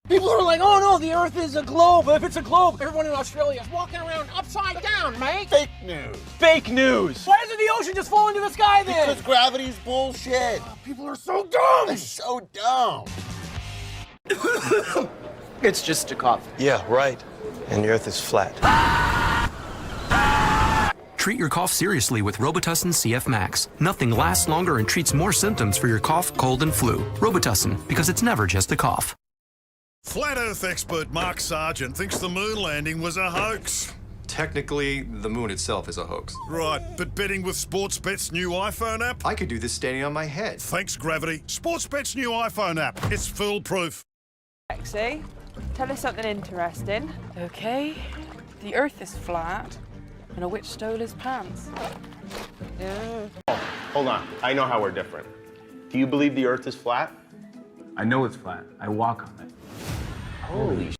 People are like, oh no, the Earth is a globe. If it's a globe, everyone in Australia is walking around upside down, mate. Fake news. Fake news. Why doesn't the ocean just fall into the sky then? Because gravity's bullshit. People are so dumb. They're so dumb. It's just a cough. Yeah, right. And the Earth is flat. Treat your cough seriously with Robitussin CF Max. Nothing lasts longer and treats more symptoms for your cough, cold, and flu. Robitussin, because it's never just a cough. Flat Earth expert Mark Sargent thinks the moon landing was a hoax. Technically, the moon itself is a hoax. Right, but betting with Sportsbet's new iPhone app? I could do this standing on my head. Thanks, Gravity. Sportsbet's new iPhone app. It's foolproof. Lexi, tell us something interesting. Okay, the Earth is flat, and a witch stole his pants. Hold on, I know how we're different. Do you believe the Earth is flat? I know it's flat. I walk on it. Holy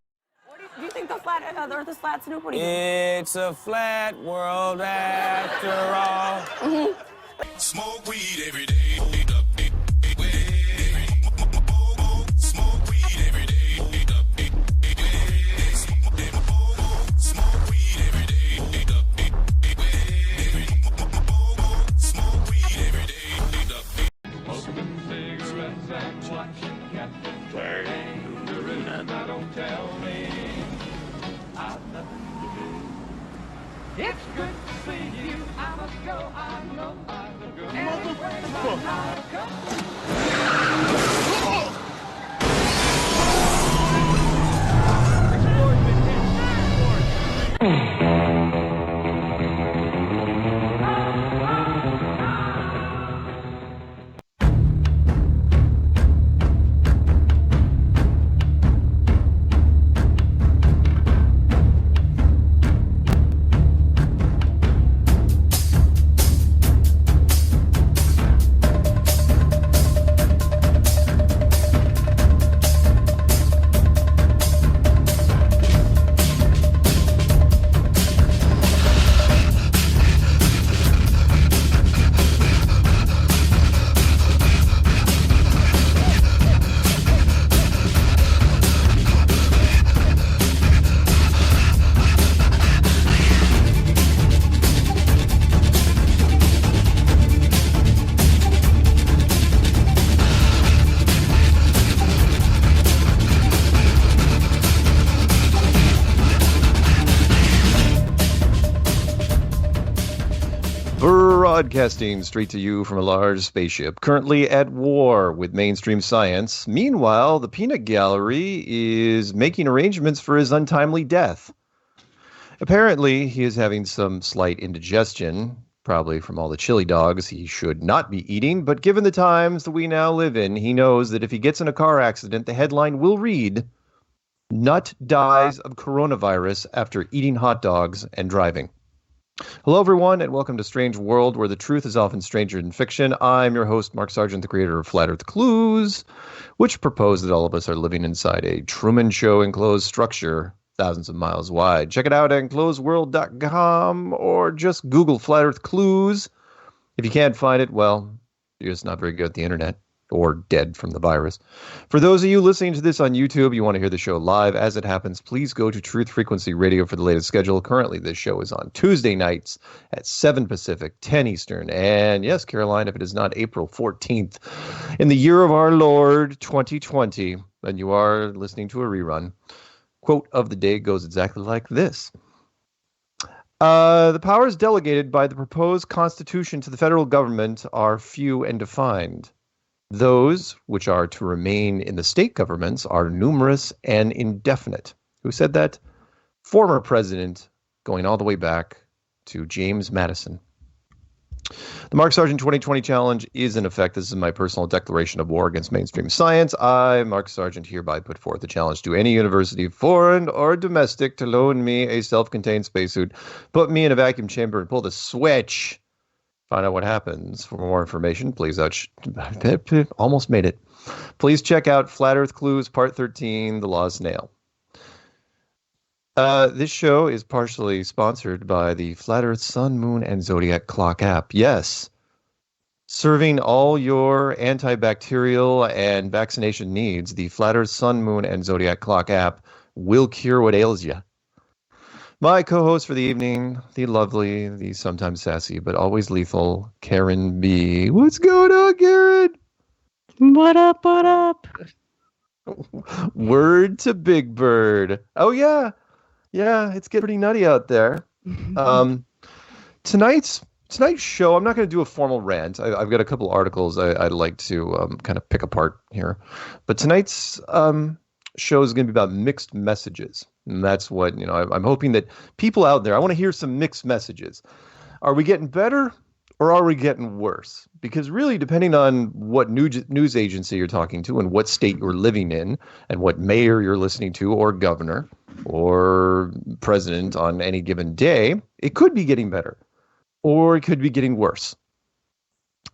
Do you think the Earth is flat, Snoop? What do you think? It's a flat world after all. Smoke weed every day. It's good to see you. I must go. I know I will go. Broadcasting straight to you from a large spaceship, currently at war with mainstream science. Meanwhile, the peanut gallery is making arrangements for his untimely death. Apparently, he is having some slight indigestion, probably from all the chili dogs he should not be eating, but given the times that we now live in, he knows that if he gets in a car accident, the headline will read, "Nut dies of coronavirus after eating hot dogs and driving." Hello, everyone, and welcome to Strange World, where the truth is often stranger than fiction. I'm your host, Mark Sargent, the creator of Flat Earth Clues, which propose that all of us are living inside a Truman Show enclosed structure thousands of miles wide. Check it out at enclosedworld.com or just Google Flat Earth Clues. If you can't find it, well, you're just not very good at the internet. Or dead from the virus. For those of you listening to this on YouTube, you want to hear the show live as it happens, please go to Truth Frequency Radio for the latest schedule. Currently, this show is on Tuesday nights at 7 Pacific, 10 Eastern. And yes, Caroline, if it is not April 14th, in the year of our Lord 2020, then you are listening to a rerun. Quote of the day goes exactly like this. The powers delegated by the proposed constitution to the federal government are few and defined. Those which are to remain in the state governments are numerous and indefinite. Who said that? Former president, going all the way back to James Madison. The Mark Sargent 2020 challenge is in effect. This is my personal declaration of war against mainstream science. I, Mark Sargent, hereby put forth a challenge to any university, foreign or domestic, to loan me a self-contained spacesuit, put me in a vacuum chamber, and pull the switch. Find out what happens. For more information, please almost made it. Please check out Flat Earth Clues, Part 13, The Lost Nail. This show is partially sponsored by the Flat Earth Sun, Moon, and Zodiac Clock app. Yes, Serving all your antibacterial and vaccination needs, the Flat Earth Sun, Moon, and Zodiac Clock app will cure what ails you. My co-host for the evening, the lovely, the sometimes sassy, but always lethal, Karen B. What's going on, Karen? What up, what up? Word to Big Bird. Oh, yeah. Yeah, it's getting pretty nutty out there. Tonight's show, I'm not going to do a formal rant. I've got a couple articles I'd like to kind of pick apart here. But tonight's show is going to be about mixed messages. And that's what, I'm hoping that people out there, I want to hear some mixed messages. Are we getting better or are we getting worse? Because really, depending on what news agency you're talking to and what state you're living in and what mayor you're listening to or governor or president on any given day, it could be getting better or it could be getting worse.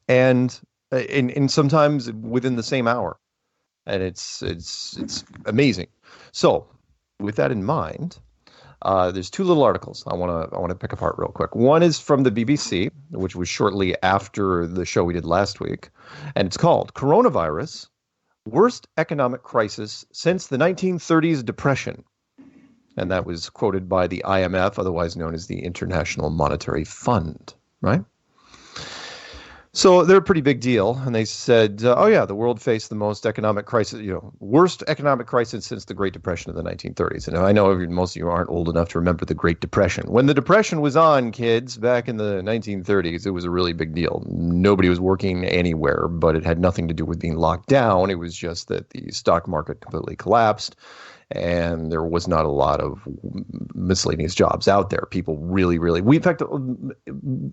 And sometimes within the same hour. And it's amazing. So with that in mind, there's two little articles I want to pick apart real quick. One is from the BBC, which was shortly after the show we did last week, and it's called "Coronavirus: Worst Economic Crisis Since the 1930s Depression," and that was quoted by the IMF, otherwise known as the International Monetary Fund, right? So they're a pretty big deal, and they said, the world faced the most economic crisis, worst economic crisis since the Great Depression of the 1930s. And I know most of you aren't old enough to remember the Great Depression. When the Depression was on, kids, back in the 1930s, it was a really big deal. Nobody was working anywhere, but it had nothing to do with being locked down. It was just that the stock market completely collapsed. And there was not a lot of miscellaneous jobs out there. People really, in fact,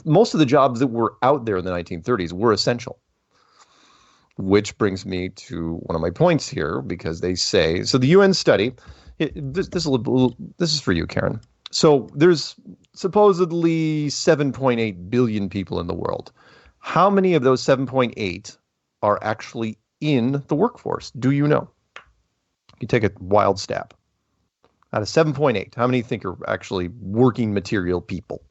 most of the jobs that were out there in the 1930s were essential. Which brings me to one of my points here, because they say, so the UN study, this is for you, Karen. So there's supposedly 7.8 billion people in the world. How many of those 7.8 are actually in the workforce? Do you know? You take a wild stab. Out of 7.8, how many think are actually working material people?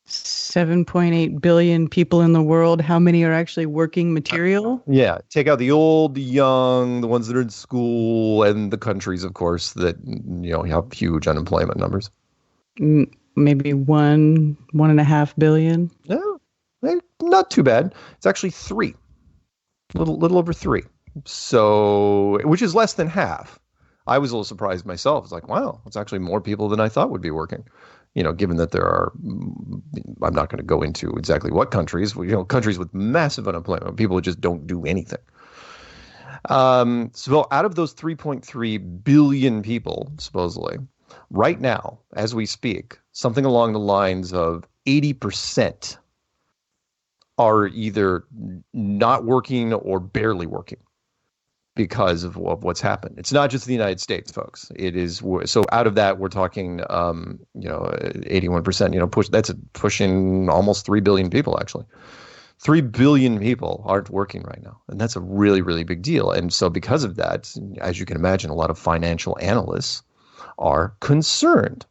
7.8 billion people in the world. How many are actually working material? Yeah, take out the old, the young, the ones that are in school, and the countries, of course, that have huge unemployment numbers. Maybe 1.5 billion. No, not too bad. It's actually 3, little over 3. So, which is less than half. I was a little surprised myself. It's like, wow, it's actually more people than I thought would be working. Given that there are, I'm not going to go into exactly what countries, countries with massive unemployment, people who just don't do anything. So out of those 3.3 billion people, supposedly, right now, as we speak, something along the lines of 80% are either not working or barely working. Because of what's happened. It's not just the United States, folks. It is, so out of that, we're talking, 81%, that's pushing almost 3 billion people, actually. 3 billion people aren't working right now. And that's a really, really big deal. And so because of that, as you can imagine, a lot of financial analysts are concerned.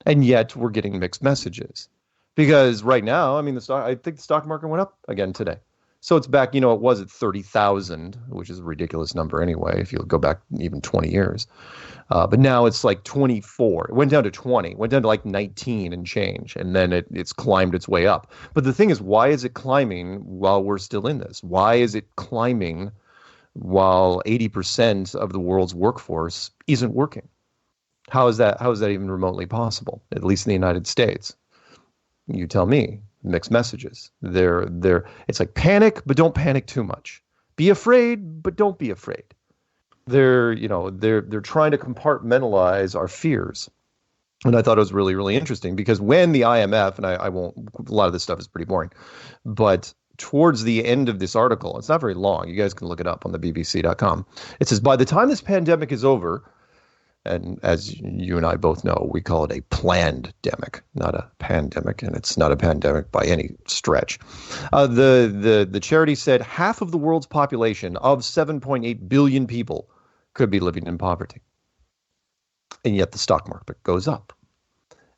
And yet we're getting mixed messages. Because right now, I think the stock market went up again today. So it's back, it was at 30,000, which is a ridiculous number anyway, if you go back even 20 years. But now it's like 24. It went down to 20, went down to like 19 and change, and then it's climbed its way up. But the thing is, why is it climbing while we're still in this? Why is it climbing while 80% of the world's workforce isn't working? How is that even remotely possible, at least in the United States? You tell me. Mixed messages. It's like panic, but don't panic too much. Be afraid, but don't be afraid. They're trying to compartmentalize our fears. And I thought it was really, really interesting because when the IMF, and I won't, a lot of this stuff is pretty boring, but towards the end of this article, it's not very long. You guys can look it up on the bbc.com. It says, by the time this pandemic is over, and as you and I both know, we call it a planned-demic, not a pandemic, and it's not a pandemic by any stretch. The charity said half of the world's population of 7.8 billion people could be living in poverty. And yet the stock market goes up.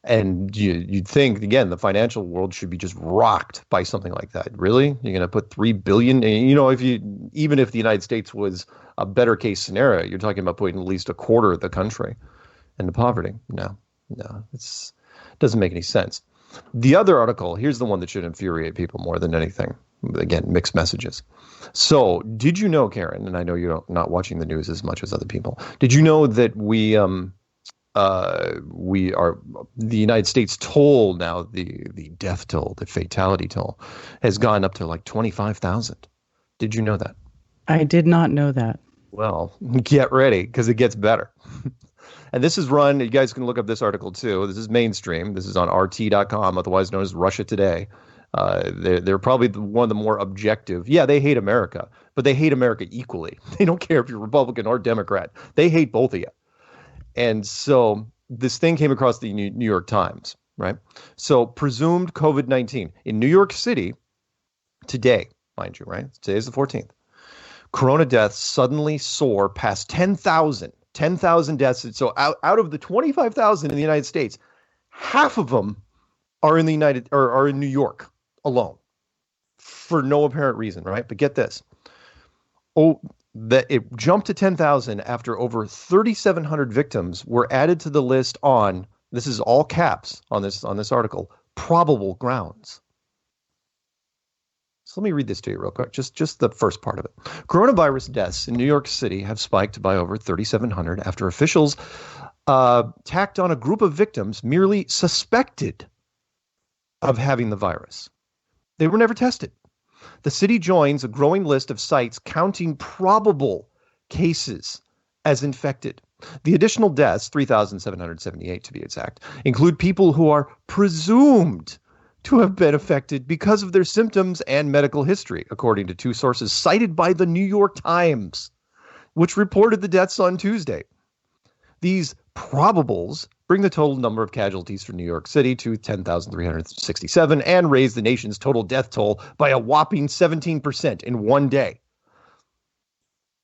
And you'd think, again, the financial world should be just rocked by something like that. Really? You're going to put $3 billion? Even if the United States was a better case scenario, you're talking about putting at least a quarter of the country into poverty. No, it doesn't make any sense. The other article, here's the one that should infuriate people more than anything. Again, mixed messages. So did you know, Karen, and I know you're not watching the news as much as other people, did you know that the United States toll now, the death toll, the fatality toll, has gone up to like 25,000. Did you know that? I did not know that. Well, get ready, because it gets better. And this is run, you guys can look up this article too. This is mainstream. This is on RT.com, otherwise known as Russia Today. They're probably one of the more objective. Yeah, they hate America, but they hate America equally. They don't care if you're Republican or Democrat. They hate both of you. And so this thing came across the New York Times, right? So presumed COVID-19 in New York City today, mind you, right? Today is the 14th. Corona deaths suddenly soar past 10,000 deaths. So out of the 25,000 in the United States, half of them are in New York alone for no apparent reason, right? But get this. That it jumped to 10,000 after over 3,700 victims were added to the list on, this is all caps on this article, probable grounds. So let me read this to you real quick, just the first part of it. Coronavirus deaths in New York City have spiked by over 3,700 after officials tacked on a group of victims merely suspected of having the virus. They were never tested. The city joins a growing list of sites counting probable cases as infected. The additional deaths, 3,778 to be exact, include people who are presumed to have been affected because of their symptoms and medical history, according to two sources cited by the New York Times, which reported the deaths on Tuesday. These probables bring the total number of casualties for New York City to 10,367 and raise the nation's total death toll by a whopping 17% in one day.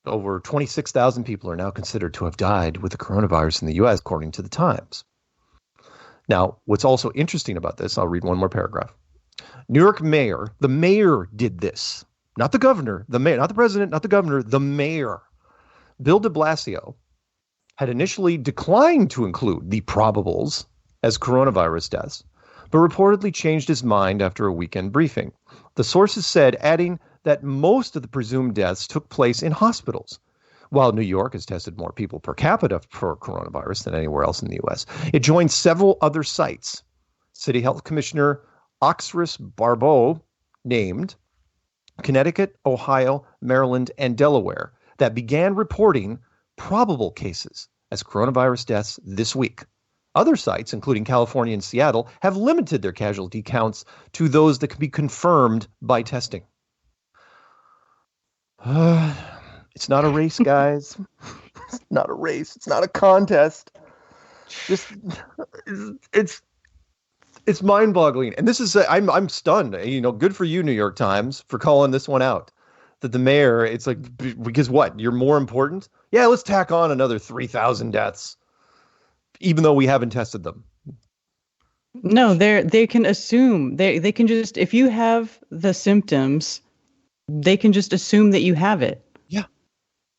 Over 26,000 people are now considered to have died with the coronavirus in the U.S., according to the Times. Now, what's also interesting about this, I'll read one more paragraph. New York mayor, the mayor did this. Not the governor, the mayor, not the president, not the governor, the mayor. Bill de Blasio had initially declined to include the probables as coronavirus deaths, but reportedly changed his mind after a weekend briefing. The sources said, adding that most of the presumed deaths took place in hospitals. While New York has tested more people per capita for coronavirus than anywhere else in the U.S., it joined several other sites. City Health Commissioner Oxris Barbeau named Connecticut, Ohio, Maryland, and Delaware that began reporting probable cases as coronavirus deaths this week. Other sites, including California and Seattle, have limited their casualty counts to those that can be confirmed by testing. It's not a race, guys. It's not a race. It's not a contest. It's mind-boggling. And this is, I'm stunned. Good for you, New York Times, for calling this one out. That the mayor, it's like, because what? You're more important? Yeah, let's tack on another 3,000 deaths, even though we haven't tested them. No, they can assume. They can just, if you have the symptoms, they can just assume that you have it. Yeah.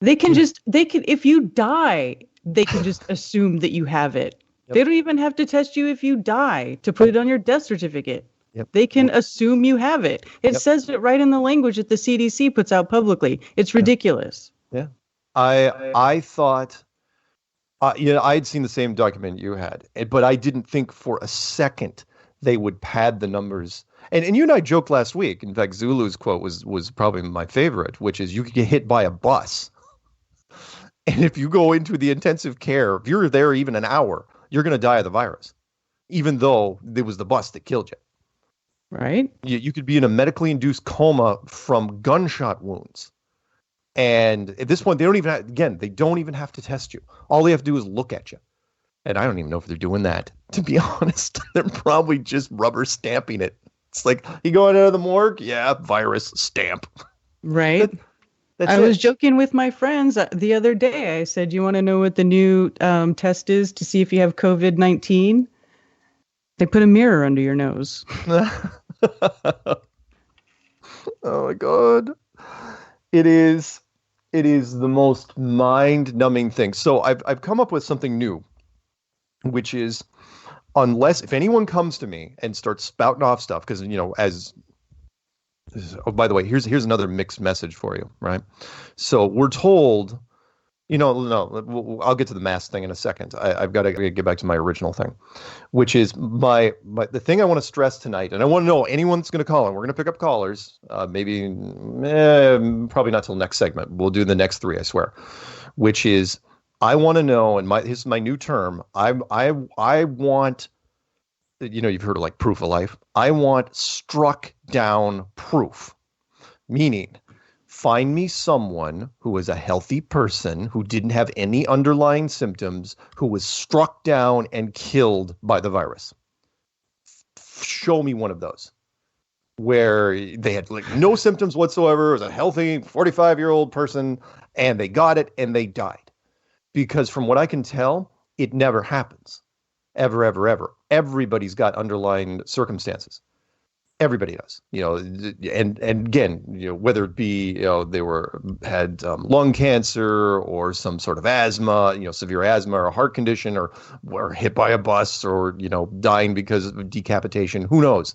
If you die, they can just assume that you have it. Yep. They don't even have to test you if you die to put it on your death certificate. Yep. They can assume you have it. It says it right in the language that the CDC puts out publicly. It's ridiculous. Yeah. I thought, I'd seen the same document you had, but I didn't think for a second they would pad the numbers. And you and I joked last week. In fact, Zulu's quote was probably my favorite, which is, you could get hit by a bus. And if you go into the intensive care, if you're there even an hour, you're going to die of the virus, even though it was the bus that killed you. Right. You could be in a medically induced coma from gunshot wounds. And at this point, they don't even have to test you. All they have to do is look at you. And I don't even know if they're doing that, to be honest. They're probably just rubber stamping it. It's like, you going out of the morgue? Yeah, virus stamp. Right. I was joking with my friends the other day. I said, you want to know what the new test is to see if you have COVID-19? They put a mirror under your nose. Oh my God. It is the most mind-numbing thing. So I've come up with something new, which is, if anyone comes to me and starts spouting off stuff, because oh, by the way, here's another mixed message for you, right? So we're told, no, I'll get to the mask thing in a second. I've got to get back to my original thing, which is the thing I want to stress tonight, and I want to know anyone that's going to call in. We're going to pick up callers, probably not till next segment. We'll do the next 3, I swear. Which is, I want to know, and this is my new term. I want, you've heard of like proof of life. I want struck down proof, meaning, find me someone who was a healthy person who didn't have any underlying symptoms, who was struck down and killed by the virus. Show me one of those where they had like no symptoms whatsoever. It was a healthy 45-year-old person and they got it and they died. Because from what I can tell, it never happens. Ever, ever, ever. Everybody's got underlying circumstances. Everybody does, and again, whether it be, they had lung cancer or some sort of asthma, severe asthma or a heart condition, or were hit by a bus, or, dying because of decapitation. Who knows?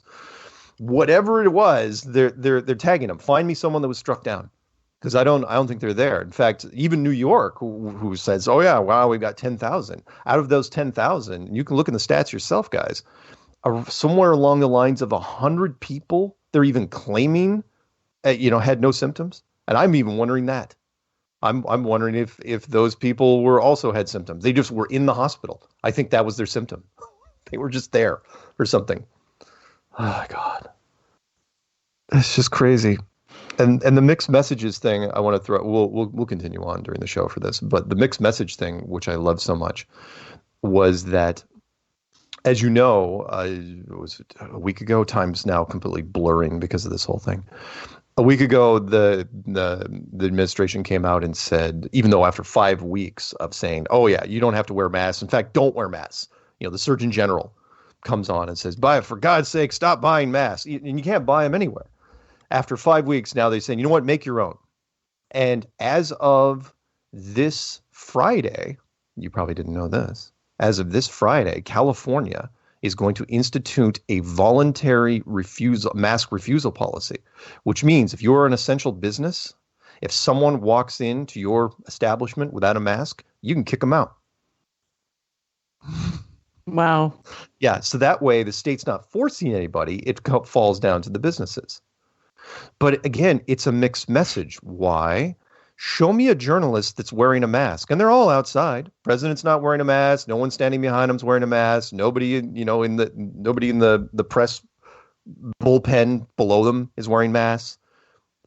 Whatever it was, they're tagging them. Find me someone that was struck down, because I don't think they're there. In fact, even New York, who says, oh yeah, wow, we've got 10,000. Out of those 10,000, you can look in the stats yourself, guys. Somewhere along the lines of 100 people, they're even claiming, had no symptoms. And I'm even wondering that. I'm wondering if those people also had symptoms. They just were in the hospital. I think that was their symptom. They were just there or something. Oh my God. It's just crazy. And the mixed messages thing, I want to throw, we'll continue on during the show for this, but the mixed message thing, which I love so much, was that, as you know, it was a week ago. Time's now completely blurring because of this whole thing. A week ago, the administration came out and said, even though after 5 weeks of saying, oh yeah, you don't have to wear masks. In fact, don't wear masks. The Surgeon General comes on and says, for God's sake, stop buying masks. And you can't buy them anywhere. After 5 weeks, now they're saying, you know what, make your own. And as of this Friday, you probably didn't know this, as of this Friday, California is going to institute a voluntary mask refusal policy, which means if you're an essential business, if someone walks into your establishment without a mask, you can kick them out. Wow. Yeah, so that way the state's not forcing anybody. It falls down to the businesses. But again, it's a mixed message. Why? Show me a journalist that's wearing a mask, and they're all outside. President's not wearing a mask. No one standing behind him's wearing a mask. Nobody, nobody in the press bullpen below them is wearing masks.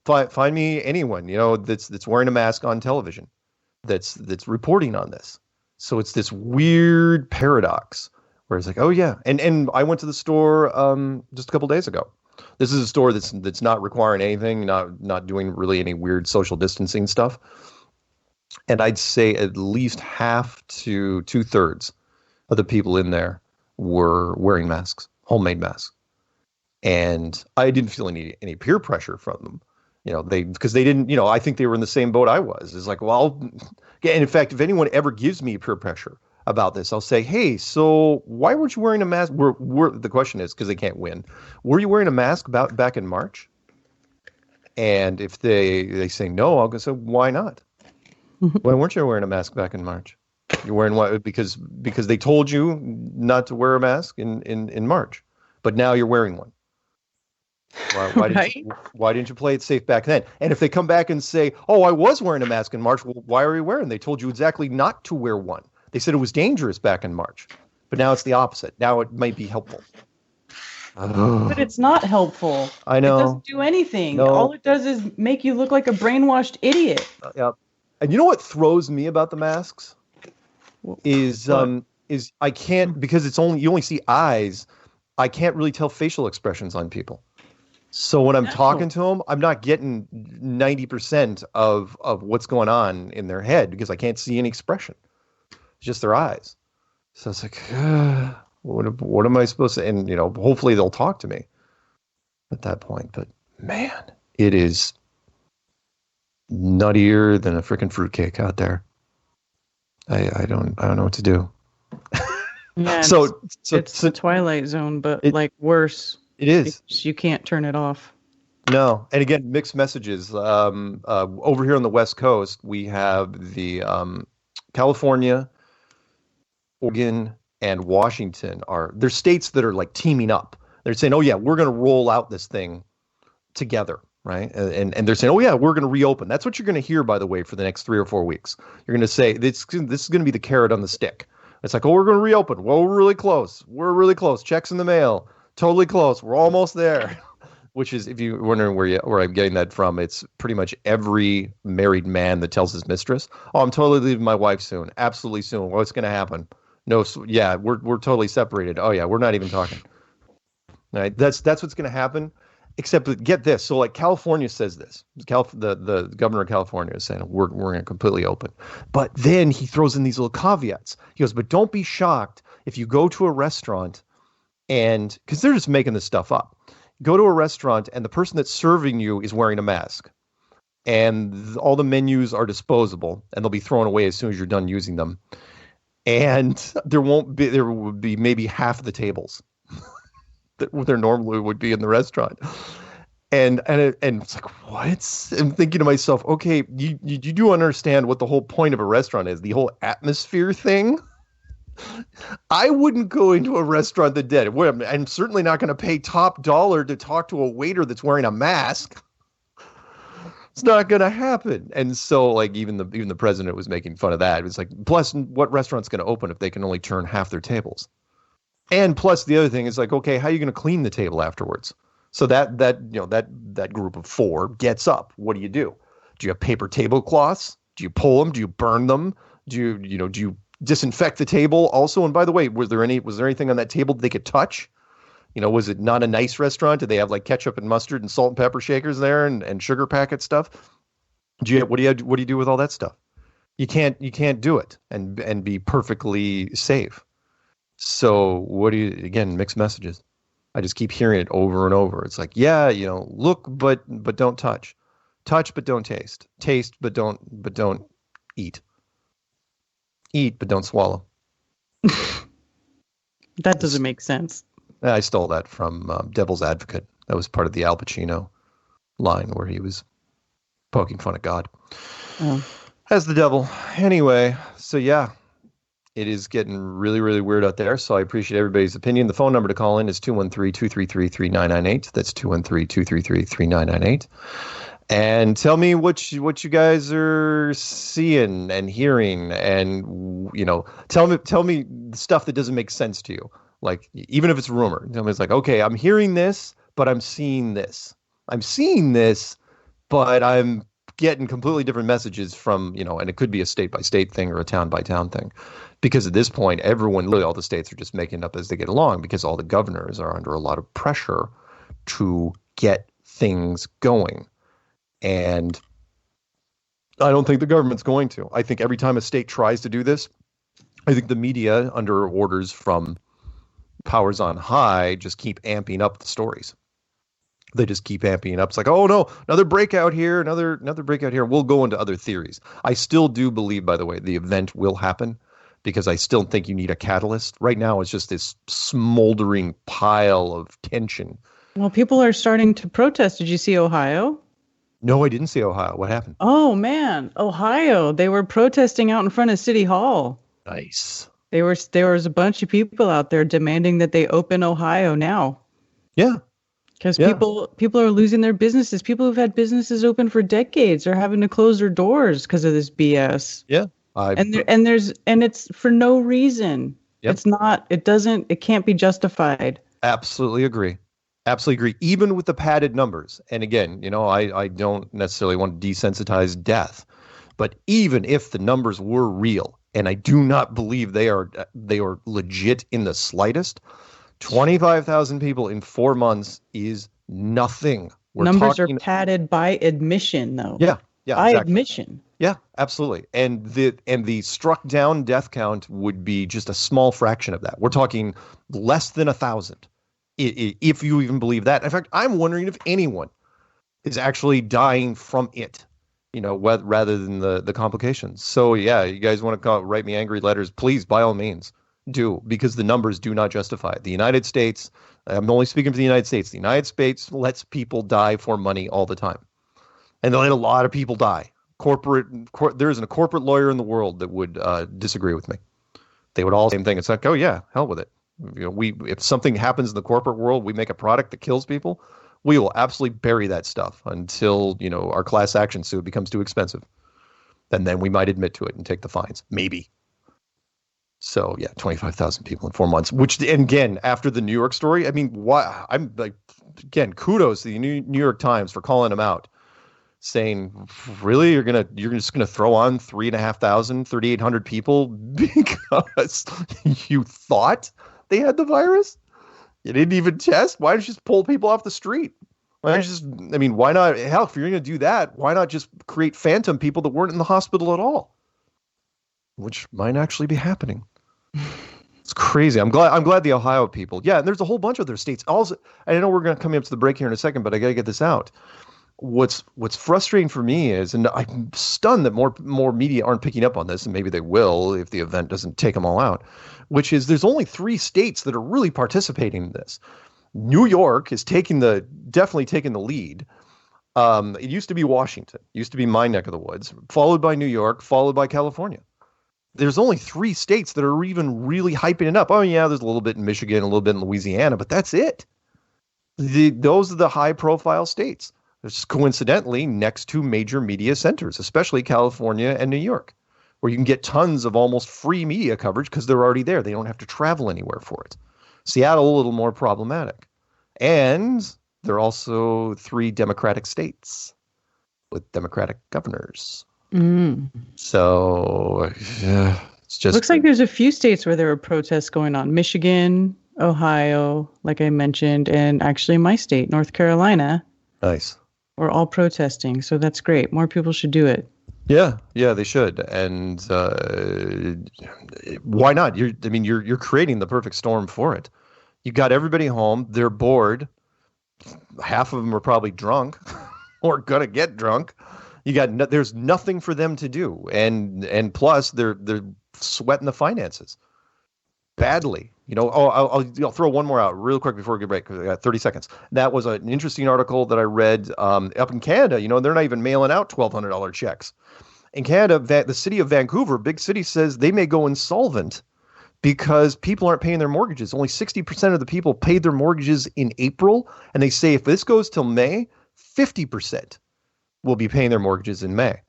Find me anyone, that's wearing a mask on television, that's reporting on this. So it's this weird paradox where it's like, oh yeah, and I went to the store just a couple days ago. This is a store that's not requiring anything, not doing really any weird social distancing stuff. And I'd say at least half to 2/3 of the people in there were wearing masks, homemade masks. And I didn't feel any peer pressure from them. Because they didn't, I think they were in the same boat I was. It's like, well, and in fact, if anyone ever gives me peer pressure about this, I'll say, hey, so why weren't you wearing a mask? The question is, because they can't win, were you wearing a mask back in March? And if they say no, I'll go, so why not? Why weren't you wearing a mask back in March? You're wearing what? Because they told you not to wear a mask in March, but now you're wearing one. Why didn't you play it safe back then? And if they come back and say, oh, I was wearing a mask in March, well, why are you wearing? They told you exactly not to wear one. They said it was dangerous back in March, but now it's the opposite. Now it might be helpful. But it's not helpful. I know. It doesn't do anything. No. All it does is make you look like a brainwashed idiot. Yeah. And you know what throws me about the masks is I can't, because you only see eyes. I can't really tell facial expressions on people. So when I'm talking to them, I'm not getting 90% of what's going on in their head because I can't see any expression. It's just their eyes. So it's like, What am I supposed to? And hopefully they'll talk to me at that point. But man, it is nuttier than a freaking fruitcake out there. I don't know what to do. Yeah, so it's the Twilight Zone, but worse. It is. You can't turn it off. No, and again, mixed messages. Over here on the West Coast, we have the California, Oregon, and Washington they're states that are like teaming up. They're saying, "Oh yeah, we're going to roll out this thing together." Right. And they're saying, oh, yeah, we're going to reopen. That's what you're going to hear, by the way, for the next 3 or 4 weeks. You're going to say this is going to be the carrot on the stick. It's like, oh, we're going to reopen. Well, we're really close. We're really close. Checks in the mail. Totally close. We're almost there. Which is, if you're wondering where I'm getting that from, it's pretty much every married man that tells his mistress, oh, I'm totally leaving my wife soon. Absolutely soon. What's going to happen? No. Yeah, we're totally separated. Oh, yeah, we're not even talking. All right. That's what's going to happen. Except get this. So like California says this. The governor of California is saying we're going to completely open. But then he throws in these little caveats. He goes, but don't be shocked if you go to a restaurant and because they're just making this stuff up. Go to a restaurant and the person that's serving you is wearing a mask. And all the menus are disposable and they'll be thrown away as soon as you're done using them. And there would be maybe half the tables that there normally would be in the restaurant. And it's like, what? I'm thinking to myself, okay, you do understand what the whole point of a restaurant is, the whole atmosphere thing. I wouldn't go into a restaurant that did. I'm certainly not going to pay top dollar to talk to a waiter that's wearing a mask. It's not going to happen. And so like even the president was making fun of that. It was like, plus what restaurant's going to open if they can only turn half their tables? And plus the other thing is like, okay, how are you going to clean the table afterwards? So that group of 4 gets up. What do? Do you have paper tablecloths? Do you pull them? Do you burn them? Do you disinfect the table also? And by the way, was there anything on that table that they could touch? Was it not a nice restaurant? Did they have like ketchup and mustard and salt and pepper shakers there and sugar packet stuff? What do you do with all that stuff? You can't do it and be perfectly safe. So again, mixed messages. I just keep hearing it over and over. It's like, yeah, look, but don't touch. Touch, but don't taste. Taste, but don't eat. Eat, but don't swallow. That doesn't make sense. I stole that from Devil's Advocate. That was part of the Al Pacino line where he was poking fun at God. Oh. As the devil. Anyway, so yeah. It is getting really, really weird out there, so I appreciate everybody's opinion. The phone number to call in is 213-233-3998. That's 213-233-3998. And tell me what you guys are seeing and hearing, and tell me the stuff that doesn't make sense to you. Like even if it's a rumor, tell me it's like, okay, I'm hearing this, but I'm seeing this. I'm seeing this, but I'm getting completely different messages from and it could be a state by state thing or a town by town thing. Because at this point, literally all the states are just making it up as they get along because all the governors are under a lot of pressure to get things going. And I don't think the government's going to. I think every time a state tries to do this, I think the media, under orders from powers on high, just keep amping up the stories. They just keep amping up. It's like, oh no, another breakout here, another breakout here. We'll go into other theories. I still do believe, by the way, the event will happen. Because I still think you need a catalyst. Right now, it's just this smoldering pile of tension. Well, people are starting to protest. Did you see Ohio? No, I didn't see Ohio. What happened? Oh, man. Ohio. They were protesting out in front of City Hall. Nice. There was a bunch of people out there demanding that they open Ohio now. Yeah. Because people are losing their businesses. People who've had businesses open for decades are having to close their doors because of this BS. Yeah. And it's for no reason. Yep. It can't be justified. Absolutely agree. Even with the padded numbers. And again, I don't necessarily want to desensitize death, but even if the numbers were real, and I do not believe they are legit in the slightest, 25,000 people in 4 months is nothing. Numbers are padded by admission, though. Yeah. Yeah, by exactly. admission. Yeah, absolutely. And the struck down death count would be just a small fraction of that. We're talking less than 1,000, if you even believe that. In fact, I'm wondering if anyone is actually dying from it, rather than the complications. So yeah, you guys want to write me angry letters, please, by all means do, because the numbers do not justify it. The United States, I'm only speaking for the United States. The United States lets people die for money all the time. And they let a lot of people die. There isn't a corporate lawyer in the world that would disagree with me. They would all say the same thing. It's like, oh yeah, hell with it. If something happens in the corporate world, we make a product that kills people, we will absolutely bury that stuff until, our class action suit becomes too expensive. And then we might admit to it and take the fines. Maybe. So yeah, 25,000 people in 4 months, which, and again, after the New York story, I mean, why? I'm like, again, kudos to the New York Times for calling them out, saying, really, you're just gonna throw on 3,800 people because you thought they had the virus? You didn't even test? Why don't you just pull people off the street? Why not? Hell, if you're gonna do that, why not just create phantom people that weren't in the hospital at all? Which might actually be happening. It's crazy. I'm glad the Ohio people. Yeah, and there's a whole bunch of other states. Also, I know we're going to come up to the break here in a second, but I got to get this out. What's frustrating for me is, and I'm stunned that more media aren't picking up on this, and maybe they will if the event doesn't take them all out, which is there's only 3 states that are really participating in this. New York is definitely taking the lead. It used to be Washington, used to be my neck of the woods, followed by New York, followed by California. There's only 3 states that are even really hyping it up. Oh yeah, there's a little bit in Michigan, a little bit in Louisiana, but that's it. Those are the high-profile states. It's coincidentally next to major media centers, especially California and New York, where you can get tons of almost free media coverage because they're already there. They don't have to travel anywhere for it. Seattle, a little more problematic. And there are also 3 Democratic states with Democratic governors. So it's just looks like there's a few states where there are protests going on. Michigan, Ohio, like I mentioned, and actually my state, North Carolina. Nice. We're all protesting, so that's great. More people should do it. Yeah, they should. And why not? You're creating the perfect storm for it. You got everybody home. They're bored. Half of them are probably drunk or gonna get drunk. There's nothing for them to do, and plus they're sweating the finances badly. I'll throw one more out real quick before we get break. I got 30 seconds. That was an interesting article that I read up in Canada. They're not even mailing out $1,200 checks. In Canada, the city of Vancouver, big city, says they may go insolvent because people aren't paying their mortgages. Only 60% of the people paid their mortgages in April, and they say if this goes till May, 50% will be paying their mortgages in May.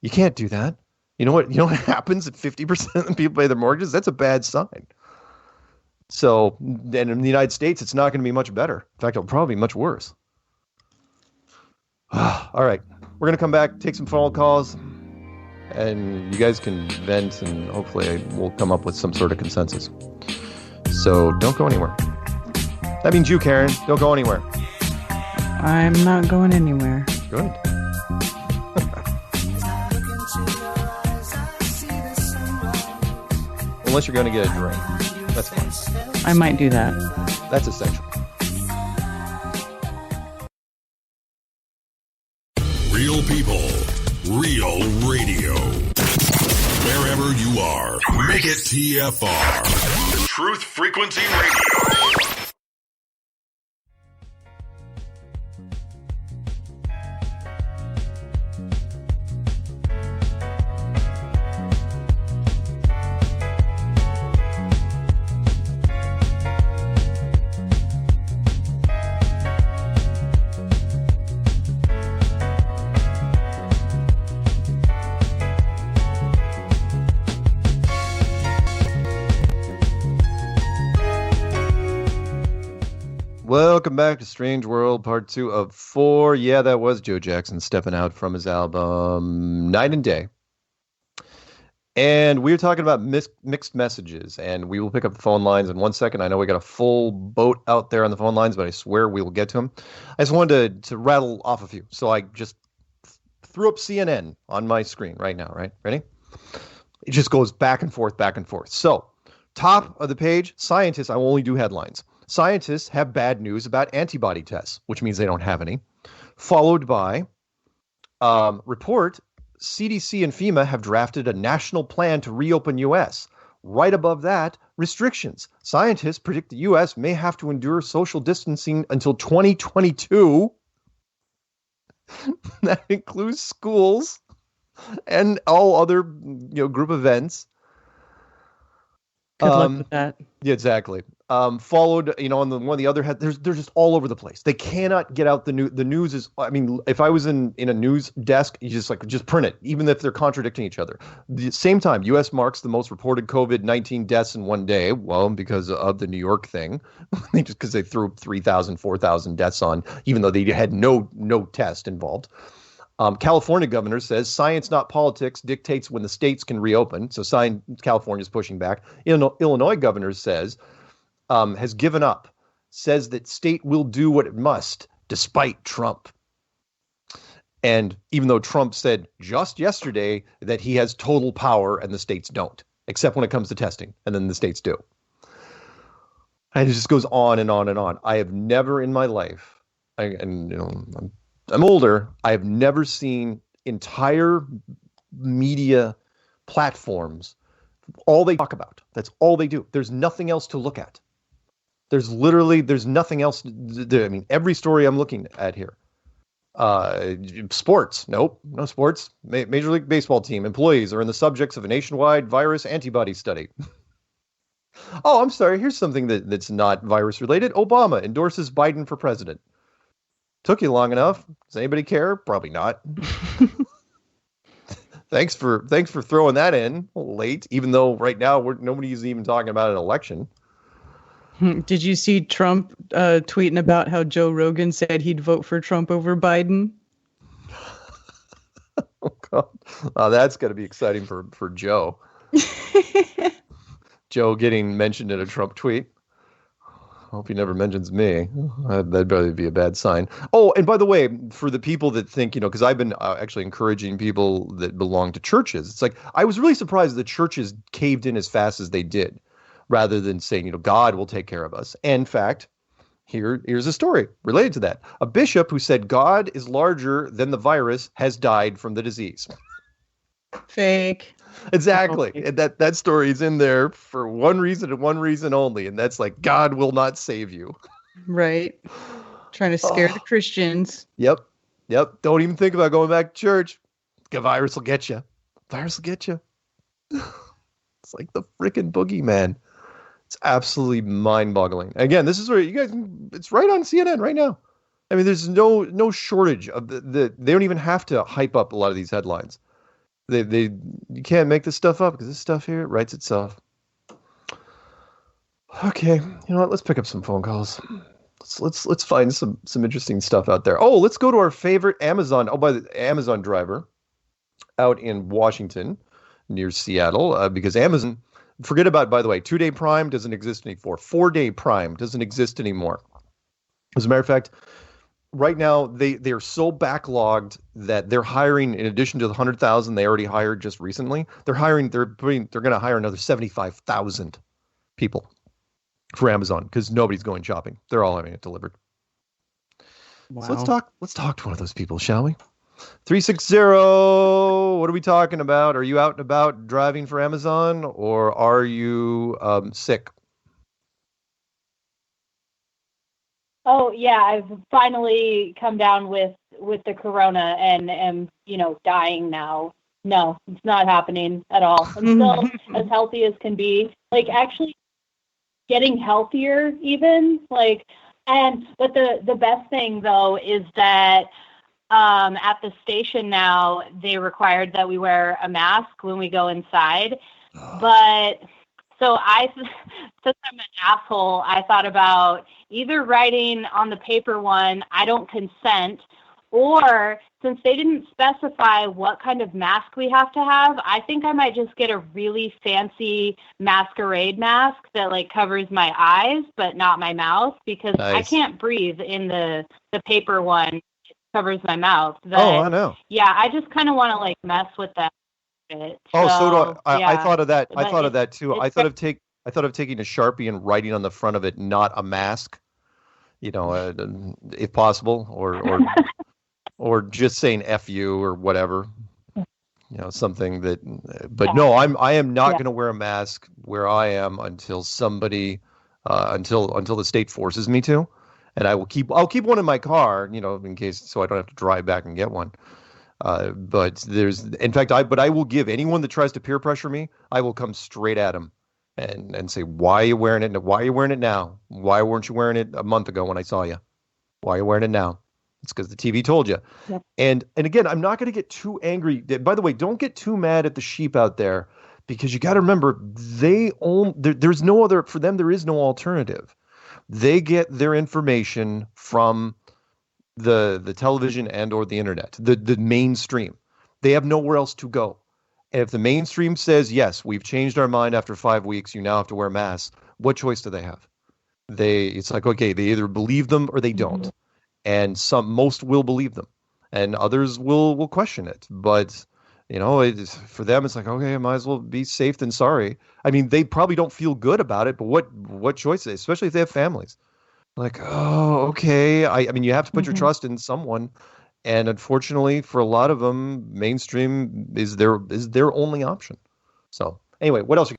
You can't do that. You know what happens if 50% of the people pay their mortgages? That's a bad sign. So, and in the United States, it's not going to be much better. In fact, it'll probably be much worse. All right. We're going to come back, take some phone calls, and you guys can vent, and hopefully we'll come up with some sort of consensus. So don't go anywhere. That means you, Karen. Don't go anywhere. I'm not going anywhere. Good. Unless you're going to get a drink. That's fine. I might do that. That's essential. Real people, real radio. Wherever you are, make it TFR. The Truth Frequency Radio. Welcome back to Strange World, part 2 of 4. Yeah, that was Joe Jackson stepping out from his album Night and Day. And we were talking about mixed messages, and we will pick up the phone lines in 1 second. I know we got a full boat out there on the phone lines, but I swear we will get to them. I just wanted to rattle off a few. So I just threw up CNN on my screen right now, right? Ready? It just goes back and forth, back and forth. So, top of the page, scientists, I will only do headlines. Scientists have bad news about antibody tests, which means they don't have any. Followed by report, CDC and FEMA have drafted a national plan to reopen U.S. Right above that, restrictions. Scientists predict the U.S. may have to endure social distancing until 2022. That includes schools and all other, group events. Good luck with that. Yeah, exactly. Followed, on one of the other head, they're just all over the place. They cannot get out the news. The news is, if I was in a news desk, you just print it, even if they're contradicting each other. The same time, U.S. marks the most reported COVID-19 deaths in one day. Well, because of the New York thing, because they threw 3,000, 4,000 deaths on, even though they had no test involved. California governor says science, not politics, dictates when the states can reopen. So California's pushing back. Illinois governor says, has given up, says that state will do what it must despite Trump. And even though Trump said just yesterday that he has total power and the states don't, except when it comes to testing, and then the states do. And it just goes on and on and on. I have never in my life, I'm older, I have never seen entire media platforms, all they talk about. That's all they do. There's nothing else to look at. There's nothing else. Every story I'm looking at here. Sports. Nope. No sports. Major League Baseball team employees are in the subjects of a nationwide virus antibody study. Oh, I'm sorry. Here's something that's not virus related. Obama endorses Biden for president. Took you long enough. Does anybody care? Probably not. Thanks for throwing that in late, even though right now nobody's even talking about an election. Did you see Trump tweeting about how Joe Rogan said he'd vote for Trump over Biden? Oh, God. That's got to be exciting for Joe. Joe getting mentioned in a Trump tweet. Hope he never mentions me. That'd probably be a bad sign. Oh, and by the way, for the people that think, because I've been actually encouraging people that belong to churches. It's like, I was really surprised the churches caved in as fast as they did, rather than saying, God will take care of us. And in fact, here's a story related to that. A bishop who said God is larger than the virus has died from the disease. Fake. Exactly. And that story is in there for one reason and one reason only. And that's like, God will not save you. Right. Trying to scare the Christians. Yep. Don't even think about going back to church. The virus will get you. Virus will get you. It's like the freaking boogeyman. It's absolutely mind-boggling. Again, this is where you guys, it's right on CNN right now. There's no shortage of they don't even have to hype up a lot of these headlines. You can't make this stuff up because this stuff here writes itself. Okay, you know what? Let's pick up some phone calls. Let's find some interesting stuff out there. Oh, let's go to our favorite Amazon. Oh, by the Amazon driver out in Washington near Seattle, because Amazon. Forget about, by the way, 2-day Prime doesn't exist anymore. 4-day Prime doesn't exist anymore. As a matter of fact, right now they are so backlogged that they're hiring, in addition to the 100,000 they already hired just recently, they're going to hire another 75,000 people for Amazon because nobody's going shopping. They're all having it delivered. Wow. So let's talk to one of those people, shall we? 360, what are we talking about? Are you out and about driving for Amazon, or are you sick? Oh, yeah, I've finally come down with the corona and am, dying now. No, it's not happening at all. I'm still as healthy as can be. Actually getting healthier even. But the best thing, though, is that at the station now, they required that we wear a mask when we go inside. But so since I'm an asshole, I thought about either writing on the paper one, I don't consent, or since they didn't specify what kind of mask we have to have, I think I might just get a really fancy masquerade mask that covers my eyes, but not my mouth, because nice. I can't breathe in the paper one. covers my mouth. Oh, I know. Yeah, I just kind of want to like mess with that bit. Oh, so do I. yeah. I thought of that. I But thought of that too. it's I thought of taking a Sharpie and writing on the front of it, "Not a mask," if possible, or just saying "F you" or whatever. Something that. But no, I am not going to wear a mask where I am until somebody, until the state forces me to, and I'll keep one in my car, in case, so I don't have to drive back and get one. But in fact, I will give anyone that tries to peer pressure me, I will come straight at them and say, why are you wearing it? Why are you wearing it now? Why weren't you wearing it a month ago when I saw you? Why are you wearing it now? It's because the TV told you. Yep. And again, I'm not going to get too angry. By the way, don't get too mad at the sheep out there, because you got to remember, there's no other, for them, there is no alternative. They get their information from the television and or the internet, the mainstream. They have nowhere else to go. And if the mainstream says, yes, we've changed our mind after 5 weeks, you now have to wear masks, what choice do they have? It's like, okay, they either believe them or they don't. And most will believe them, and others will question it. But for them, it's like, okay, I might as well be safe than sorry. I mean, they probably don't feel good about it, but what choice? Especially if they have families. Like, oh, okay. I mean, you have to put your trust in someone, and unfortunately, for a lot of them, mainstream is their only option. So, anyway, what else?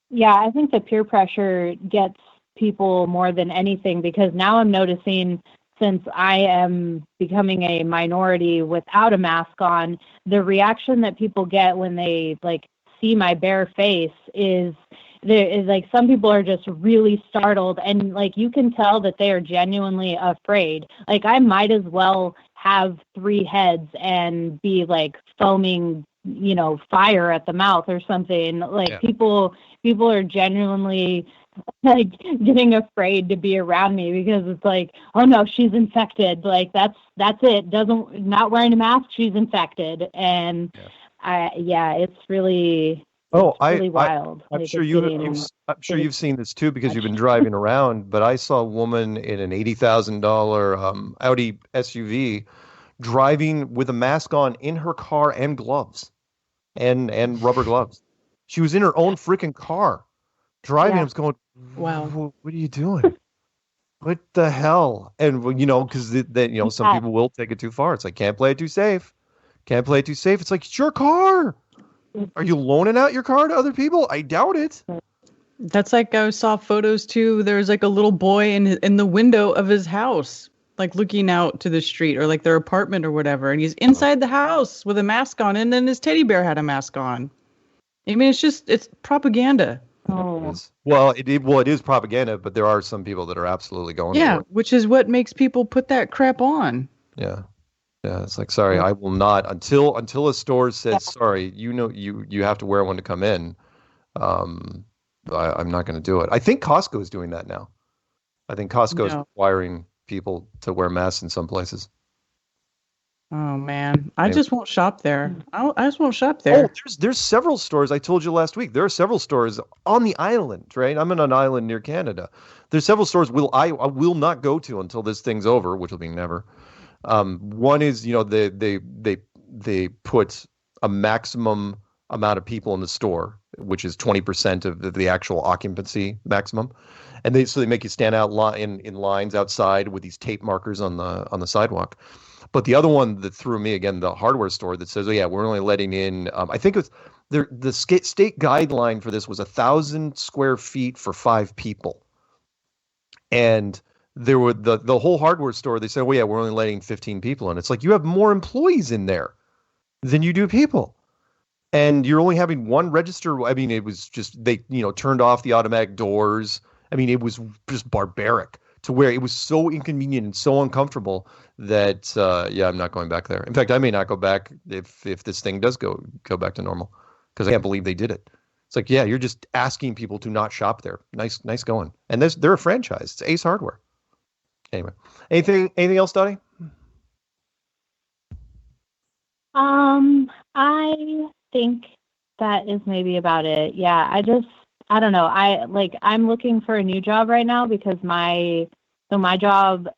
Yeah, I think the peer pressure gets people more than anything, because now I'm noticing, since I am becoming a minority without a mask on, the reaction that people get when they like see my bare face is like some people are just really startled, and like you can tell that they are genuinely afraid. Like I might as well have 3 heads and be like foaming, fire at the mouth or something. Like people are genuinely like getting afraid to be around me, because it's like, oh no, she's infected. Like that's it. Not wearing a mask, she's infected. And it's really really wild. I'm sure you've seen this too, because you've been driving around. But I saw a woman in an $80,000 Audi SUV driving with a mask on in her car and gloves, and rubber gloves. She was in her own freaking car driving. I was going, wow, what are you doing? What the hell? And because some people will take it too far. It's like, can't play it too safe. Can't play it too safe. It's like, it's your car. Are you loaning out your car to other people? I doubt it. That's like, I saw photos too. There's like a little boy in the window of his house, like looking out to the street, or like their apartment or whatever. And he's inside the house with a mask on, and then his teddy bear had a mask on. I mean, it's propaganda. Oh. Well, it is propaganda, but there are some people that are absolutely going for it. Which is what makes people put that crap on. Yeah. It's like, sorry, I will not until a store says, sorry, you have to wear one to come in. I'm not going to do it. I think Costco is doing that now. I think Costco is requiring people to wear masks in some places. Oh man, I just won't shop there. I just won't shop there. Oh, there's several stores. I told you last week. There are several stores on the island, right? I'm in an island near Canada. There's several stores I will not go to until this thing's over, which will be never. One is, they put a maximum amount of people in the store, which is 20% of the actual occupancy maximum, and they make you stand out in lines outside with these tape markers on the sidewalk. But the other one that threw me, again, the hardware store that says, oh yeah, we're only letting in, I think it was the state guideline for this was 1,000 square feet for 5 people. And there were the whole hardware store, they said, well, yeah, we're only letting 15 people in. It's like, you have more employees in there than you do people. And you're only having one register. I mean, it was just, they, turned off the automatic doors. I mean, it was just barbaric, to where it was so inconvenient and so uncomfortable that, I'm not going back there. In fact, I may not go back if this thing does go back to normal, because I can't believe they did it. It's like, yeah, you're just asking people to not shop there. Nice going. And they're a franchise. It's Ace Hardware. Anyway, anything else, Dottie? I think that is maybe about it. Yeah, I don't know. I'm looking for a new job right now, because my So my job,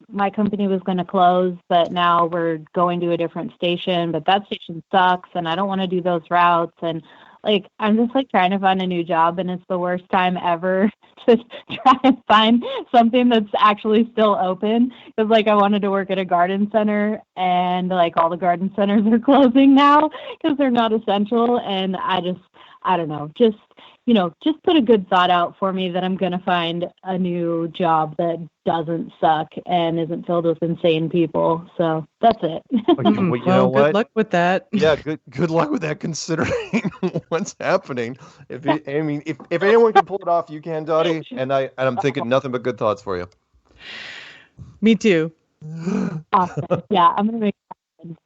my company was going to close, but now we're going to a different station, but that station sucks and I don't want to do those routes. And like, I'm just like trying to find a new job, and it's the worst time ever to try and find something that's actually still open. Because like I wanted to work at a garden center, and like all the garden centers are closing now because they're not essential. And I don't know, just put a good thought out for me that I'm going to find a new job that doesn't suck and isn't filled with insane people. So that's it. Well, good luck with that. Yeah, good luck with that, considering what's happening. If anyone can pull it off, you can, Dottie. And I'm thinking nothing but good thoughts for you. Me too. Awesome. Yeah, I'm going to make it happen.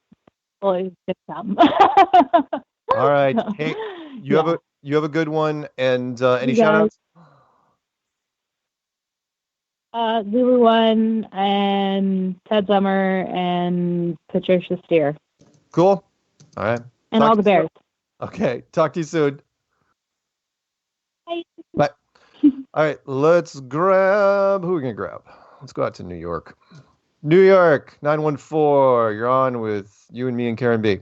Always good time. All right. Hey, you have a good one, and any shout outs? Zulu One and Ted Summer and Patricia Steer. Cool. All right. And all the bears. Okay. Talk to you soon. Bye. Bye. All right. Let's grab. Who are we going to grab? Let's go out to New York. New York, 914. You're on with you and me and Karen B.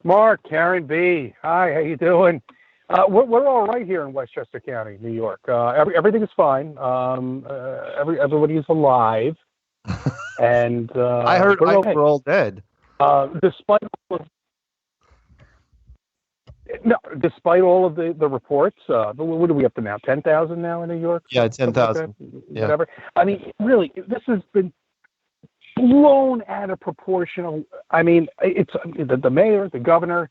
Mark, Karen B. Hi, how you doing? We're all right here in Westchester County, New York. Everything is fine. Everybody's alive, and I heard we're all dead. Despite all of the reports, what are we up to now? 10,000 now in New York? Yeah, 10,000. Like whatever. I mean, really, this has been blown out of proportion. I mean, it's the mayor, the governor.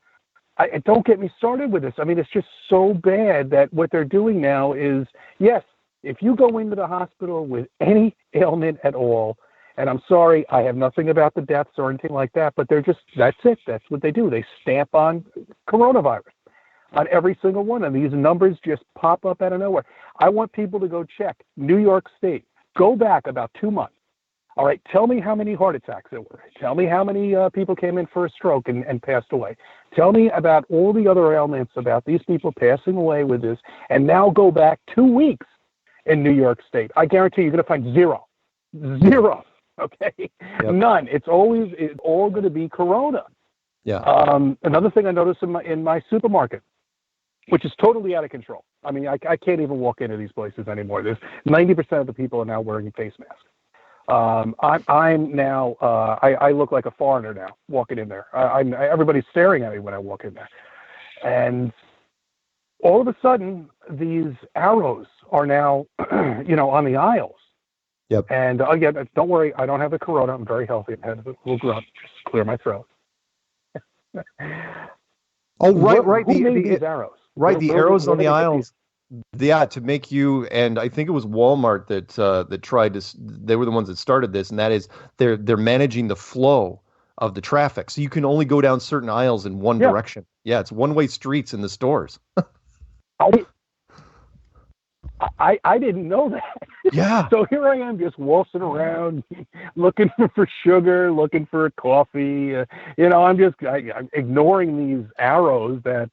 Don't get me started with this. I mean, it's just so bad that what they're doing now is, yes, if you go into the hospital with any ailment at all, and I'm sorry, I have nothing about the deaths or anything like that, but that's it. That's what they do. They stamp on coronavirus on every single one, and these numbers just pop up out of nowhere. I want people to go check New York State. Go back about 2 months. All right, tell me how many heart attacks there were. Tell me how many people came in for a stroke and passed away. Tell me about all the other ailments, about these people passing away with this. And now go back 2 weeks in New York State. I guarantee you're going to find zero. Okay? Yep. None. It's all going to be corona. Yeah. Another thing I noticed in my supermarket, which is totally out of control. I mean, I can't even walk into these places anymore. There's 90% of the people are now wearing face masks. I'm now, I look like a foreigner now walking in there. Everybody's staring at me when I walk in there. And all of a sudden, these arrows are now, on the aisles. Yep. And again, don't worry, I don't have the corona. I'm very healthy. I had a little grunt, just clear my throat. Oh, right. Who made these arrows? Right, the arrows on the aisles. Yeah, to make you, and I think it was Walmart that tried to. They were the ones that started this, and that is they're managing the flow of the traffic, so you can only go down certain aisles in one direction. Yeah, it's one-way streets in the stores. I didn't know that. Yeah. So here I am just waltzing around, looking for sugar, looking for coffee. I'm ignoring these arrows that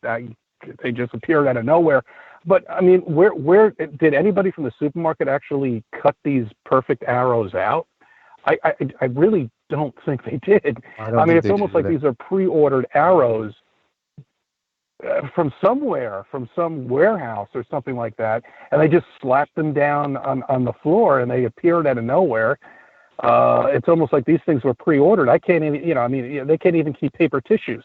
they just appeared out of nowhere. But I mean, where did anybody from the supermarket actually cut these perfect arrows out? I really don't think they did. I mean, it's almost like these are pre-ordered arrows from somewhere, from some warehouse or something like that, and they just slapped them down on the floor, and they appeared out of nowhere. It's almost like these things were pre-ordered. I can't even, they can't even keep paper tissues.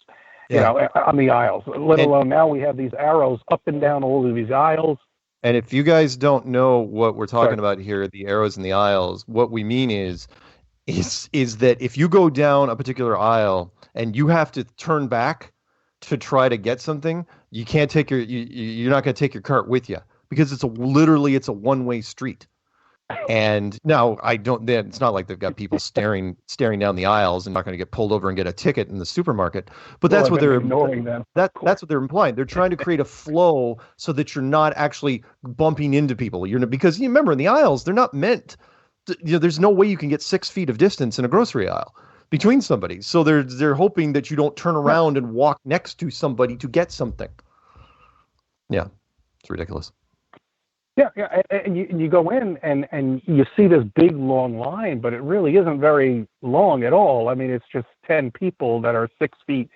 On the aisles, let alone now we have these arrows up and down all of these aisles. And if you guys don't know what we're talking about here, the arrows in the aisles, what we mean is that if you go down a particular aisle and you have to turn back to try to get something, you can't take you're not going to take your cart with you because it's a one-way street. And now it's not like they've got people staring down the aisles and not going to get pulled over and get a ticket in the supermarket, but that's what they're ignoring them. That's what they're implying. They're trying to create a flow so that you're not actually bumping into people. Because you remember in the aisles, they're not meant to, there's no way you can get 6 feet of distance in a grocery aisle between somebody. So they're hoping that you don't turn around and walk next to somebody to get something. Yeah. It's ridiculous. Yeah, and you go in and you see this big long line, but it really isn't very long at all. I mean, it's just 10 people that are 6 feet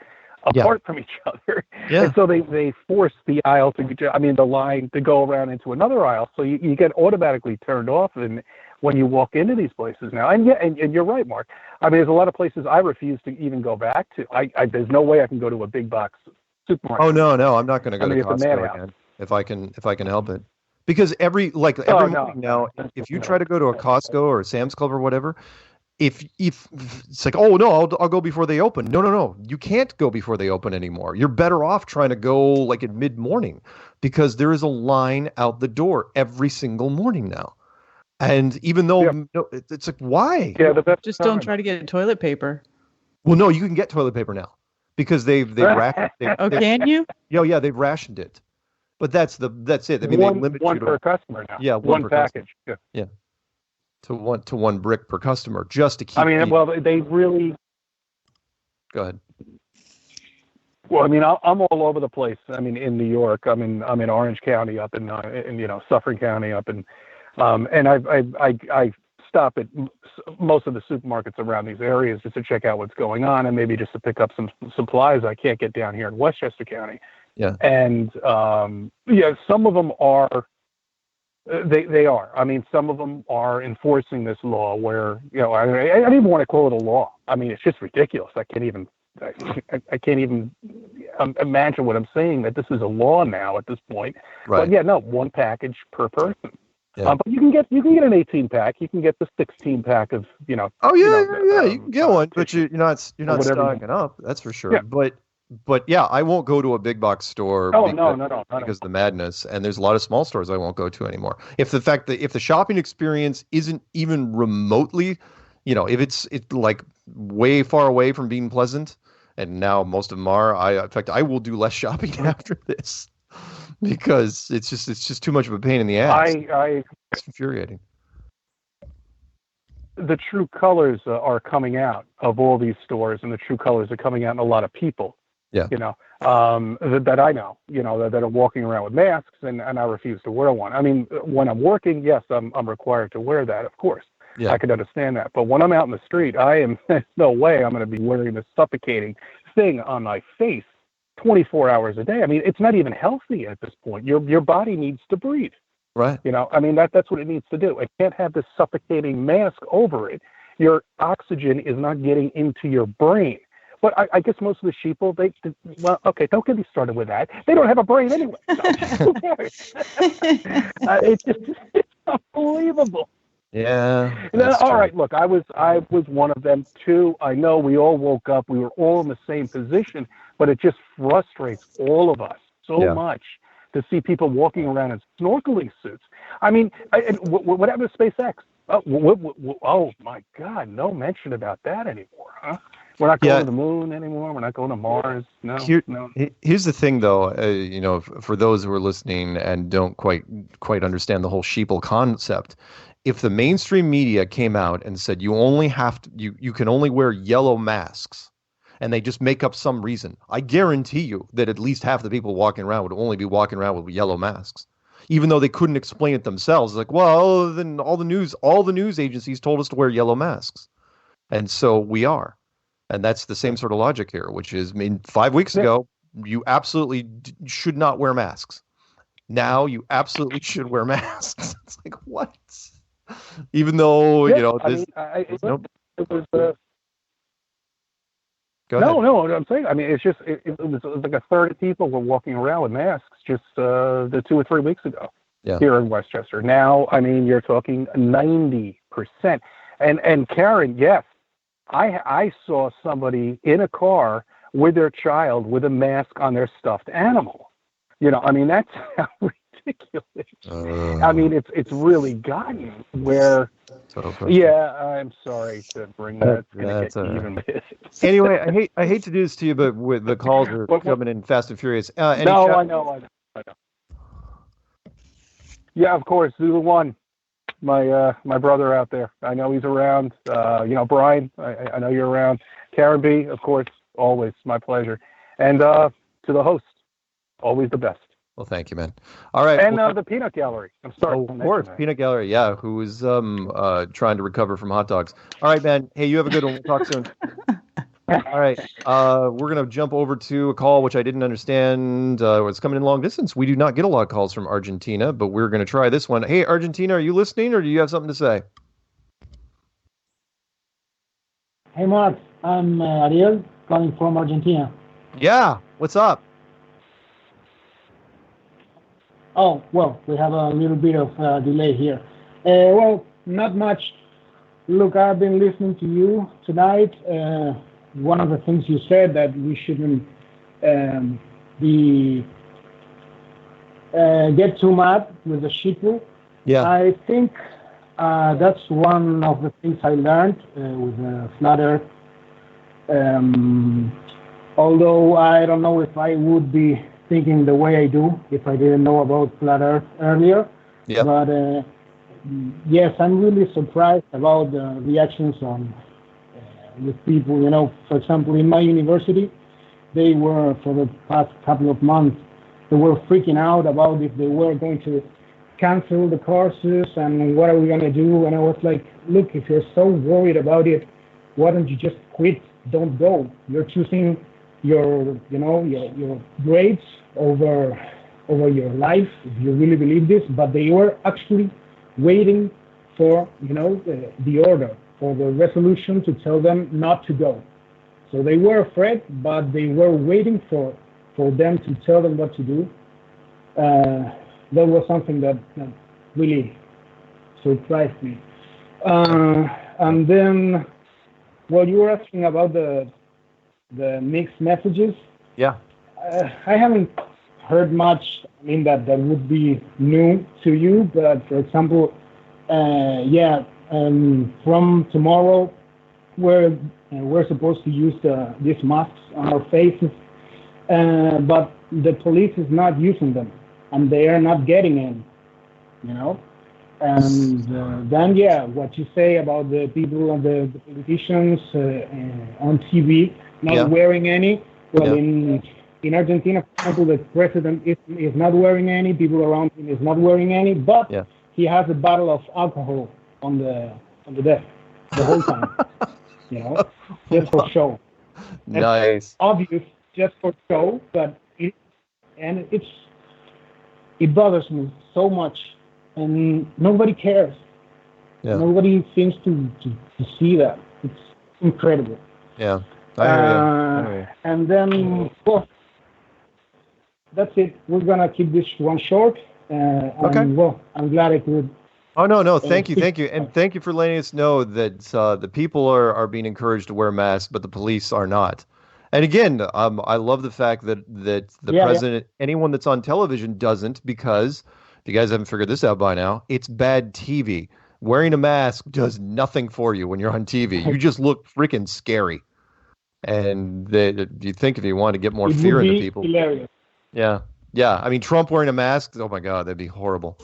apart from each other. Yeah. And so they force the aisle the line to go around into another aisle. So you get automatically turned off when you walk into these places now. And you're right, Mark. I mean, there's a lot of places I refuse to even go back to. There's no way I can go to a big box supermarket. Oh no, I'm not going to go to Costco again if I can help it. Because every morning now, if you try to go to a Costco or a Sam's Club or whatever, if it's like, oh no, I'll go before they open. No, you can't go before they open anymore. You're better off trying to go like at mid-morning, because there is a line out the door every single morning now. And even though it's like, why? Yeah, just don't try to get toilet paper. Well, no, you can get toilet paper now because they've rationed. Can you? Yeah, they've rationed it. But that's it. I mean, they limit one you to per customer now. Yeah, one package. Customer. Yeah. To one brick per customer, just to keep. I mean, well, they really. Go ahead. Well, I mean, I'm all over the place. I mean, in New York, I'm in Orange County, up in Suffolk County, up in, and I stop at most of the supermarkets around these areas just to check out what's going on, and maybe just to pick up some supplies I can't get down here in Westchester County. Yeah. And some of them are. They are. I mean, some of them are enforcing this law where I don't even want to call it a law. I mean, it's just ridiculous. I can't even imagine what I'm saying, that this is a law now at this point. Right. But one package per person. Yeah. But you can get an 18-pack. You can get the 16-pack of Oh yeah, you can get one, but you're not stocking up. That's for sure. Yeah. But yeah, I won't go to a big box store because of the madness, and there's a lot of small stores I won't go to anymore. If the shopping experience isn't even remotely, if it's like way far away from being pleasant, and now most of them are, I will do less shopping after this because it's just too much of a pain in the ass. It's infuriating. The true colors are coming out of all these stores, and the true colors are coming out in a lot of people. Yeah. That I know, that are walking around with masks, and I refuse to wear one. I mean, when I'm working, yes, I'm required to wear that, of course. Yeah. I can understand that. But when I'm out in the street, there's no way I'm going to be wearing this suffocating thing on my face 24 hours a day. I mean, it's not even healthy at this point. Your body needs to breathe. Right. I mean, that's what it needs to do. It can't have this suffocating mask over it. Your oxygen is not getting into your brain. But I guess most of the sheeple, don't get me started with that. They don't have a brain anyway. So who cares? It's unbelievable. Yeah. All right, look, I was one of them too. I know we all woke up. We were all in the same position, but it just frustrates all of us so much to see people walking around in snorkeling suits. I mean, what happened to SpaceX? Oh my God, no mention about that anymore, huh? We're not going to the moon anymore. We're not going to Mars. No. Here's the thing, though. For those who are listening and don't quite understand the whole sheeple concept, if the mainstream media came out and said you can only wear yellow masks, and they just make up some reason, I guarantee you that at least half the people walking around would only be walking around with yellow masks, even though they couldn't explain it themselves. Like, well, then all the news agencies told us to wear yellow masks, and so we are. And that's the same sort of logic here, which is, 5 weeks ago, you absolutely should not wear masks. Now you absolutely should wear masks. It's like, what? Even though, it was. Go ahead. No, I'm saying, I mean, it's just, it was like a third of people were walking around with masks just the 2 or 3 weeks ago here in Westchester. Now, I mean, you're talking 90%. And Karen, yes. I saw somebody in a car with their child with a mask on their stuffed animal. I mean, that's how ridiculous. I mean, it's really gotten where. Yeah, I'm sorry to bring that. Anyway, I hate to do this to you, but with the calls are coming in fast and furious. I know. Yeah, of course, Zulu One. My brother out there. I know he's around. Brian, I know you're around. Karen B, of course, always my pleasure. And to the host, always the best. Well, thank you, man. All right. And the Peanut Gallery. I'm sorry. Oh, of course, Peanut Gallery. Yeah, who is trying to recover from hot dogs. All right, man. Hey, you have a good one. We'll talk soon. All right. We're going to jump over to a call which I didn't understand. It's coming in long distance. We do not get a lot of calls from Argentina, but we're going to try this one. Hey, Argentina, are you listening or do you have something to say? Hey, Mark. I'm Ariel, calling from Argentina. Yeah. What's up? Oh, well, we have a little bit of delay here. Well, not much. Look, I've been listening to you tonight. One of the things you said that we shouldn't get too mad with the sheeple. Yeah. I think that's one of the things I learned with Flat Earth. Although I don't know if I would be thinking the way I do if I didn't know about Flat Earth earlier. Yep. But yes, I'm really surprised about the reactions on with people. You know, for example, in my university, they were, for the past couple of months, they were freaking out about if they were going to cancel the courses and what are we going to do. And I was like, look, if you're so worried about it, why don't you just quit? Don't go. You're choosing your grades over your life, if you really believe this. But they were actually waiting for, the order, for the resolution to tell them not to go. So they were afraid, but they were waiting for them to tell them what to do. That was something that really surprised me. And then, well, you were asking about the mixed messages. Yeah. I haven't heard much. I mean, that would be new to you. But for example, from tomorrow, we're supposed to use these masks on our faces, but the police is not using them, and they are not getting in. And then, what you say about the people and the politicians on TV not wearing any. Well, in Argentina, for example, the president is not wearing any. People around him is not wearing any. But he has a bottle of alcohol on the desk the whole time. Just for show. Nice. It's obvious, just for show, but it bothers me so much. And nobody cares. Yeah. Nobody seems to see that. It's incredible. Yeah. I hear you. And then, well, that's it. We're going to keep this one short. Okay. And, well, I'm glad I could. Oh, no. Thank you. And thank you for letting us know that the people are being encouraged to wear masks, but the police are not. And again, I love the fact that the president, anyone that's on television doesn't, because if you guys haven't figured this out by now, it's bad TV. Wearing a mask does nothing for you when you're on TV. You just look freaking scary. And you think if you want to get more fear into people. Hilarious. Yeah. I mean, Trump wearing a mask, oh my God, that'd be horrible.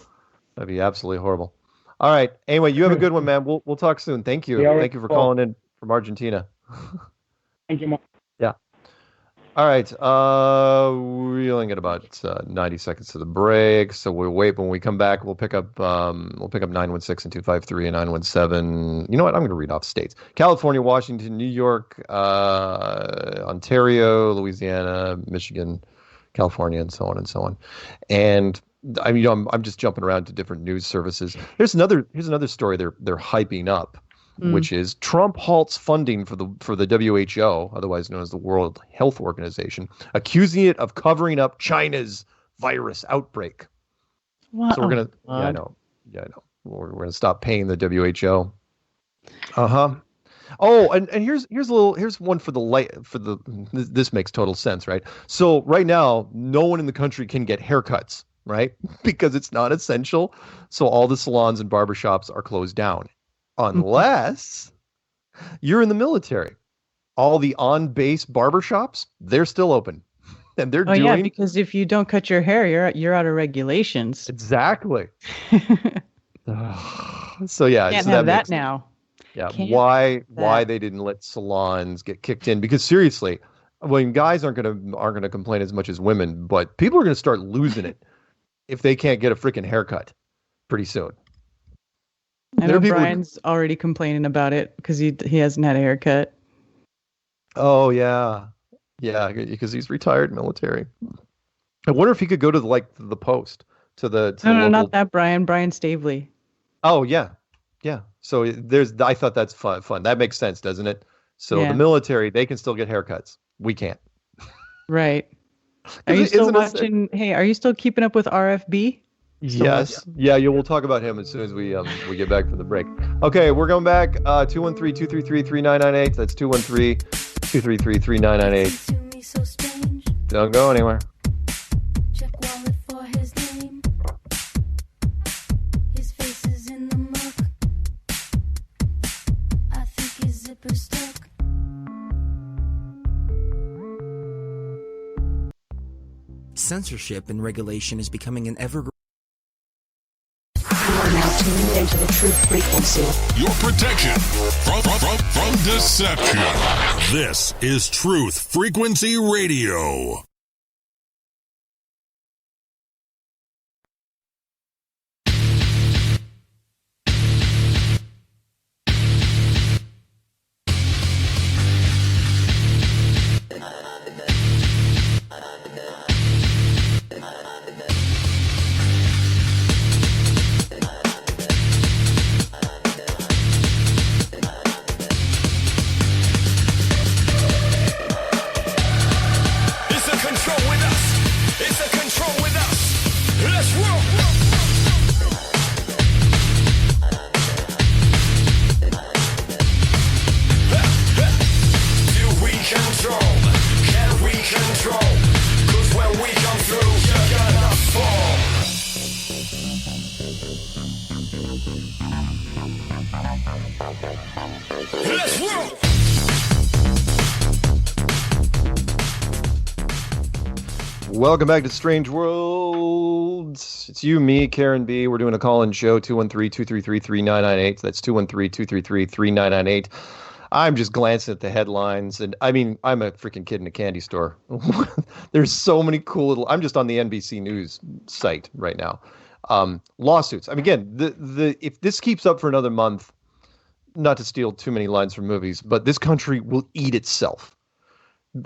That'd be absolutely horrible. All right. Anyway, you have a good one, man. We'll talk soon. Thank you. Thank you for calling in from Argentina. Thank you, Mark. Yeah. All right. We only got about 90 seconds to the break, so we'll wait. When we come back, we'll pick up 916 and 253 and 917. You know what? I'm going to read off states: California, Washington, New York, Ontario, Louisiana, Michigan, California, and so on and so on. And I mean, I'm just jumping around to different news services. Here's another story they're hyping up, which is Trump halts funding for the WHO, otherwise known as the World Health Organization, accusing it of covering up China's virus outbreak. Wow. So we're gonna, I know, we're gonna stop paying the WHO. Oh, and here's one for this makes total sense, right? So right now, no one in the country can get haircuts, right? Because it's not essential. So all the salons and barbershops are closed down. Unless you're in the military. All the on-base barbershops, they're still open. And they're doing... yeah, because if you don't cut your hair, you're out of regulations. Exactly. So yeah. Can't have that now. Yeah. Why they didn't let salons get kicked in? Because seriously, Well, guys aren't gonna complain as much as women, but people are gonna start losing it if they can't get a freaking haircut pretty soon. I know Brian's already complaining about it because he hasn't had a haircut. Oh yeah, because he's retired military. I wonder if he could go to the post to the No, local... not that Brian. Brian Stavely. Oh yeah. So I thought that's fun. That makes sense, doesn't it? So Yeah. the military, they can still get haircuts. We can't. Right. Are you still watching? Hey, are you still keeping up with RFB? Yes. Yeah, we'll talk about him as soon as we get back from the break. Okay, we're going back. 213-233-3998. That's 213-233-3998. Don't go anywhere. Censorship and regulation is becoming an ever. You are now tuned into the truth frequency. Your protection from deception. This is Truth Frequency Radio. Welcome back to Strange Worlds. It's you, me, Karen B. We're doing a call-in show, 213-233-3998. That's 213-233-3998. I'm just glancing at the headlines, and I mean, I'm a freaking kid in a candy store. There's so many cool little... I'm just on the NBC News site right now. Lawsuits. I mean, again, if this keeps up for another month, not to steal too many lines from movies, but this country will eat itself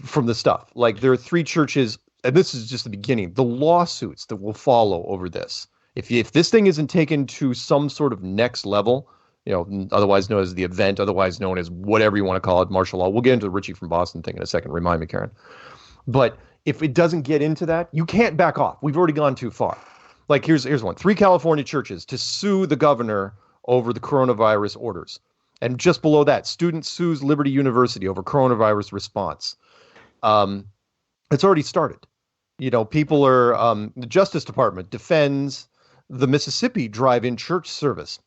from the stuff. Like, there are 3 churches... And this is just the beginning. The lawsuits that will follow over this. If this thing isn't taken to some sort of next level, otherwise known as the event, otherwise known as whatever you want to call it, martial law. We'll get into the Richie from Boston thing in a second. Remind me, Karen. But if it doesn't get into that, you can't back off. We've already gone too far. Like here's one: 3 California churches to sue the governor over the coronavirus orders, and just below that, student sues Liberty University over coronavirus response. It's already started. People are, the Justice Department defends the Mississippi drive-in church service,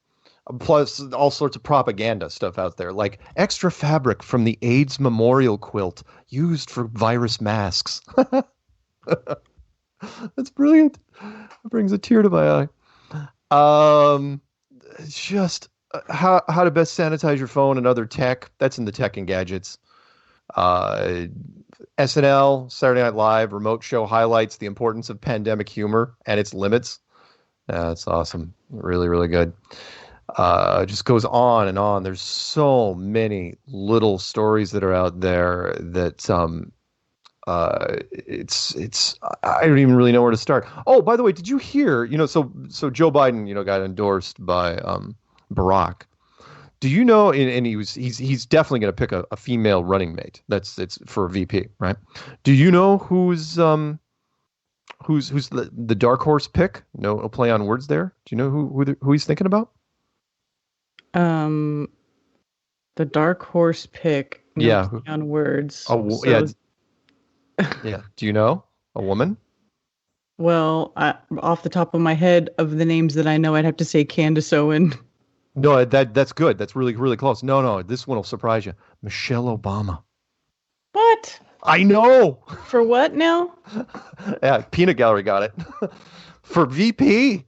plus all sorts of propaganda stuff out there, like extra fabric from the AIDS memorial quilt used for virus masks. That's brilliant. It brings a tear to my eye. Just how to best sanitize your phone and other tech. That's in the tech and gadgets. SNL, Saturday Night Live, remote show highlights the importance of pandemic humor and its limits. That's awesome. Really, really good. Just goes on and on. There's so many little stories that are out there that it's I don't even really know where to start. Oh, by the way, did you hear? So Joe Biden, got endorsed by Barack. Do you know? And he's definitely going to pick a female running mate. It's for a VP, right? Do you know who's the dark horse pick? No play on words there. Do you know who he's thinking about? The dark horse pick. No Yeah, play on words. Yeah. Do you know a woman? Well, off the top of my head, of the names that I know, I'd have to say Candace Owen. No, that's good. That's really, really close. No, this one will surprise you. Michelle Obama. What? I know. For what now? Yeah, Peanut Gallery got it. For VP.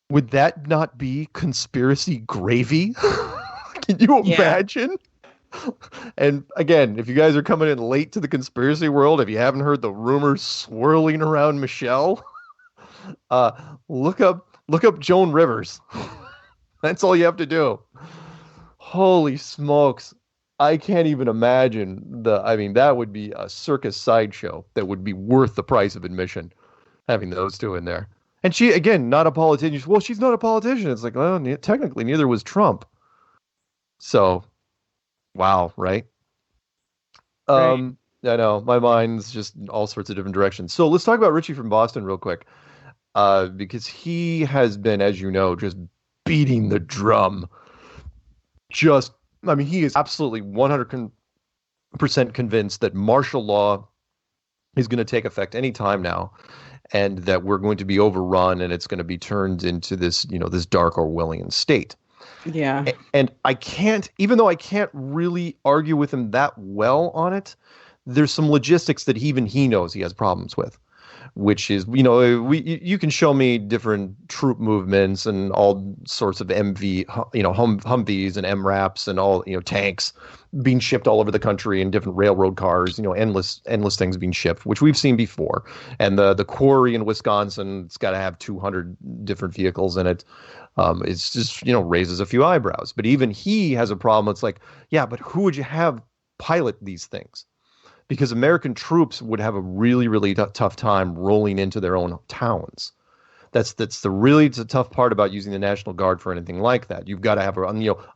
Would that not be conspiracy gravy? Can you imagine? And again, if you guys are coming in late to the conspiracy world, if you haven't heard the rumors swirling around Michelle, look up Joan Rivers. That's all you have to do. Holy smokes. I can't even imagine that would be a circus sideshow that would be worth the price of admission, having those two in there. And she, again, not a politician. Well, she's not a politician. It's like, well, technically neither was Trump. So, wow, right? I know, my mind's just all sorts of different directions. So let's talk about Richie from Boston real quick. Because he has been, as you know, just beating the drum. He is absolutely 100% convinced that martial law is going to take effect any time now, and that we're going to be overrun, and it's going to be turned into this, this dark Orwellian state. Yeah. And I can't, even though I can't really argue with him that well on it, there's some logistics that even he knows he has problems with. Which is, you can show me different troop movements and all sorts of Humvees and MRAPs and all, tanks being shipped all over the country in different railroad cars, endless things being shipped, which we've seen before. And the quarry in Wisconsin, it's got to have 200 different vehicles in it. It's just, raises a few eyebrows. But even he has a problem. It's like, yeah, but who would you have pilot these things? Because American troops would have a really, really tough time rolling into their own towns. That's the really tough part about using the National Guard for anything like that. You've got to have,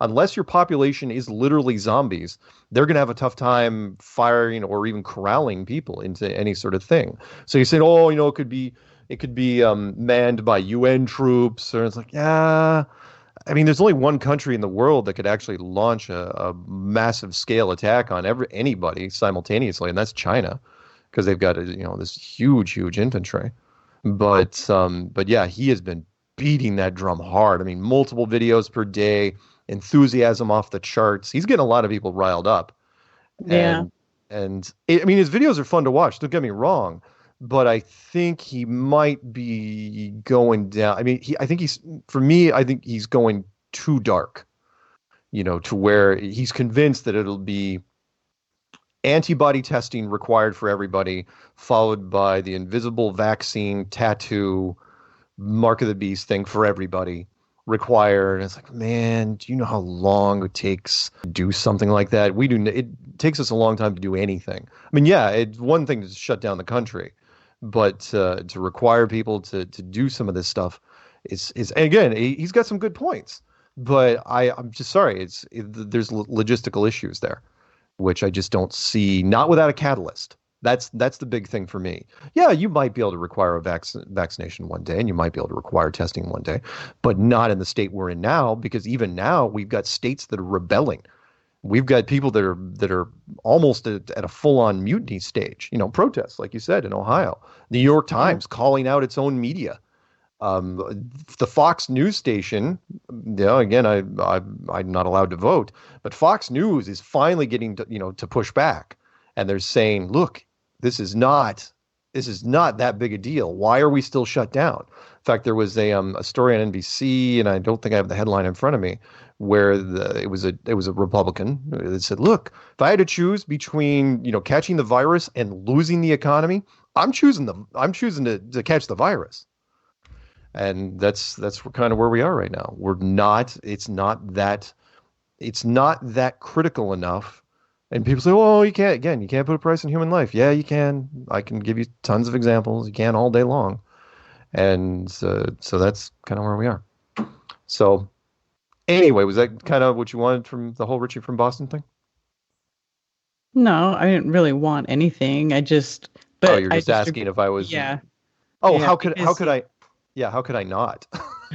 unless your population is literally zombies, they're going to have a tough time firing or even corralling people into any sort of thing. So you said, it could be manned by UN troops, or it's like, yeah. There's only one country in the world that could actually launch a massive scale attack on anybody simultaneously, and that's China, because they've got this huge infantry. But yeah, he has been beating that drum hard. Multiple videos per day, enthusiasm off the charts. He's getting a lot of people riled up. Yeah. And his videos are fun to watch. Don't get me wrong. But I think he might be going down. I think he's going too dark, to where he's convinced that it'll be antibody testing required for everybody, followed by the invisible vaccine tattoo, mark of the beast thing for everybody required. And it's like, man, do you know how long it takes to do something like that? It takes us a long time to do anything. It's one thing to shut down the country. But to require people to do some of this stuff is and again, he's got some good points, but I'm just sorry. There's logistical issues there, which I just don't see. Not without a catalyst. That's the big thing for me. Yeah, you might be able to require a vaccination one day, and you might be able to require testing one day, but not in the state we're in now. Because even now, we've got states that are rebelling. We've got people that are almost at a full-on mutiny stage, protests, like you said, in Ohio. The New York Times calling out its own media. The Fox News station, again, I'm not allowed to vote, but Fox News is finally getting to push back. And they're saying, look, this is not that big a deal. Why are we still shut down? In fact, there was a story on NBC, and I don't think I have the headline in front of me, where it was a Republican that said, look, if I had to choose between catching the virus and losing the economy, I'm choosing to catch the virus. And that's kind of where we are right now. It's not that critical enough. And people say, oh, you can't put a price on human life. Yeah, you can. I can give you tons of examples. You can all day long. And so that's kind of where we are. So anyway, was that kind of what you wanted from the whole Richie from Boston thing? No, I didn't really want anything. You're just asking if I was. Yeah. Oh, yeah, how could I? Yeah, how could I not?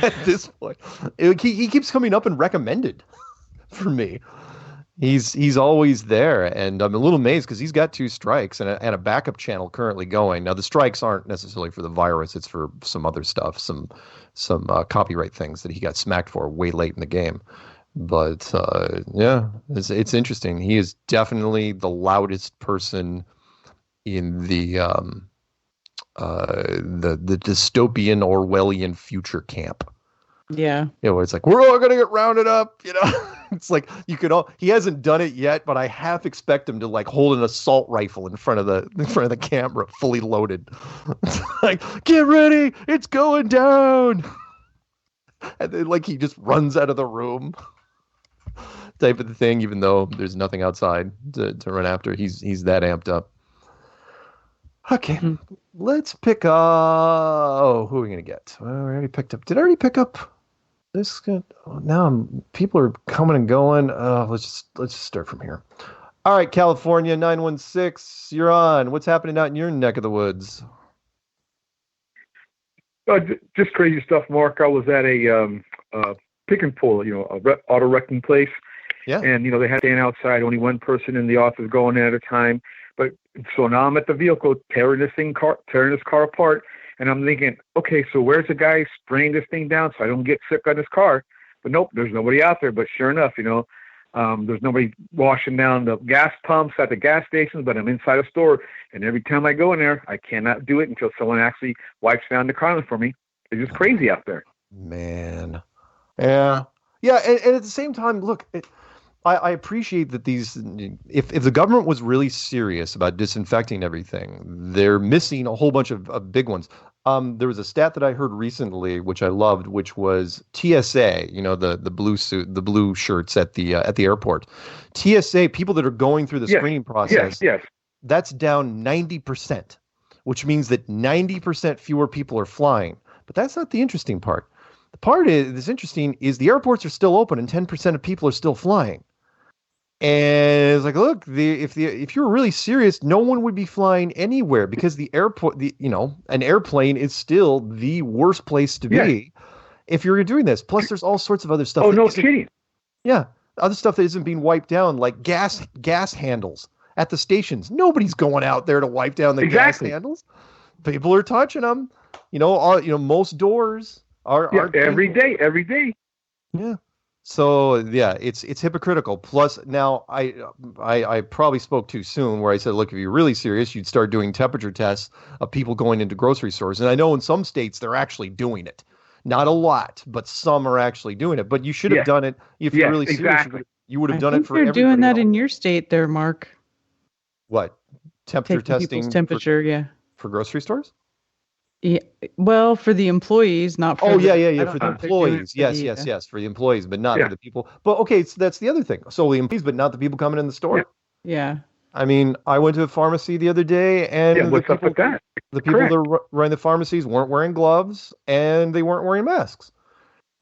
At this point, he keeps coming up and recommended for me. He's always there, and I'm a little amazed because he's got 2 strikes and a backup channel currently going. Now the strikes aren't necessarily for the virus; it's for some other stuff, some copyright things that he got smacked for way late in the game. But yeah, it's interesting. He is definitely the loudest person in the dystopian Orwellian future camp. Yeah. Where it's like, we're all gonna get rounded up, It's like he hasn't done it yet, but I half expect him to like hold an assault rifle in front of the camera, fully loaded. It's like, get ready, it's going down. And then like he just runs out of the room. Type of the thing, even though there's nothing outside to run after. He's that amped up. Okay, let's pick up. Oh, who are we gonna get? Well, we already picked up. Did I already pick up this? Now people are coming and going. Let's just start from here. All right, California 916. You're on. What's happening out in your neck of the woods? Just crazy stuff, Mark. I was at a pick and pull, auto wrecking place. Yeah. And, they had to stand outside, only one person in the office going in at a time. But so now I'm at the vehicle tearing this car apart. And I'm thinking, okay, so where's the guy spraying this thing down so I don't get sick on this car? But nope, there's nobody out there. But sure enough, there's nobody washing down the gas pumps at the gas stations, but I'm inside a store. And every time I go in there, I cannot do it until someone actually wipes down the car for me. It's just crazy out there. Man. Yeah. Yeah. And at the same time, look, I appreciate that if the government was really serious about disinfecting everything, they're missing a whole bunch of big ones. There was a stat that I heard recently, which I loved, which was TSA, the blue suit, the blue shirts at the airport. TSA, people that are going through the screening process, yes. That's down 90%, which means that 90% fewer people are flying. But that's not the interesting part. The part that's interesting is the airports are still open and 10% of people are still flying. And it's like, look, if you were really serious, no one would be flying anywhere because the airport, an airplane is still the worst place to be if you're doing this. Plus, there's all sorts of other stuff. Oh, no kidding. Yeah, other stuff that isn't being wiped down, like gas handles at the stations. Nobody's going out there to wipe down the gas handles. People are touching them. Most doors are every day. Yeah. So yeah, it's hypocritical. Plus, now I probably spoke too soon where I said, look, if you're really serious, you'd start doing temperature tests of people going into grocery stores. And I know in some states they're actually doing it. Not a lot, but some are actually doing it. But you should have done it if you're really serious. You would have done it for everybody. You're doing that in your state there, Mark. What? Temperature testing? People's temperature, for grocery stores? Yeah, well, for the employees, not for for the employees. Yes, for the employees, but not for the people. But okay, so that's the other thing. So the employees, but not the people coming in the store. Yeah. I mean, I went to a pharmacy the other day, and what's up with that? The people that run the pharmacies weren't wearing gloves, and they weren't wearing masks.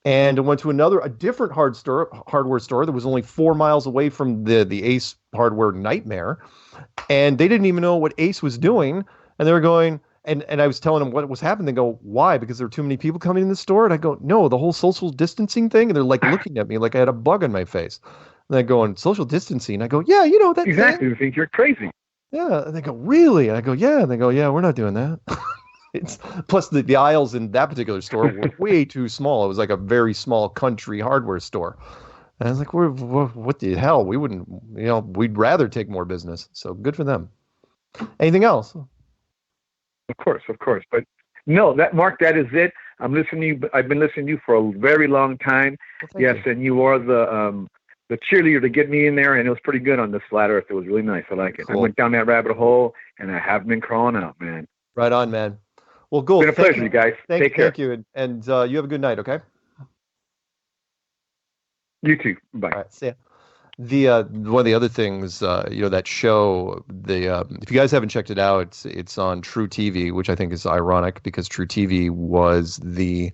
And I went to a different hardware store that was only 4 miles away from the Ace hardware nightmare, and they didn't even know what Ace was doing, and they were going. And I was telling them what was happening. They go, why? Because there were too many people coming in the store? And I go, no, the whole social distancing thing. And they're like looking at me like I had a bug on my face. And I go, social distancing. I go, yeah, that exactly. thing. You think you're crazy. Yeah. And they go, really? And I go, yeah. And they go, yeah, we're not doing that. Plus the aisles in that particular store were way too small. It was like a very small country hardware store. And I was like, what the hell? We wouldn't, we'd rather take more business. So good for them. Anything else? Of course. But no, Mark, that is it. I'm listening to you. I've been listening to you for a very long time. Well, yes, you. And you are the cheerleader to get me in there, and it was pretty good on this flat earth. It was really nice. I like it. Cool. I went down that rabbit hole, and I haven't been crawling out, man. Right on, man. Well, cool. It's been a pleasure, you guys. Take care. Thank you, and you have a good night, okay? You too. Bye. All right, see ya. One of the other things, that show, if you guys haven't checked it out, it's on True TV, which I think is ironic because True TV was the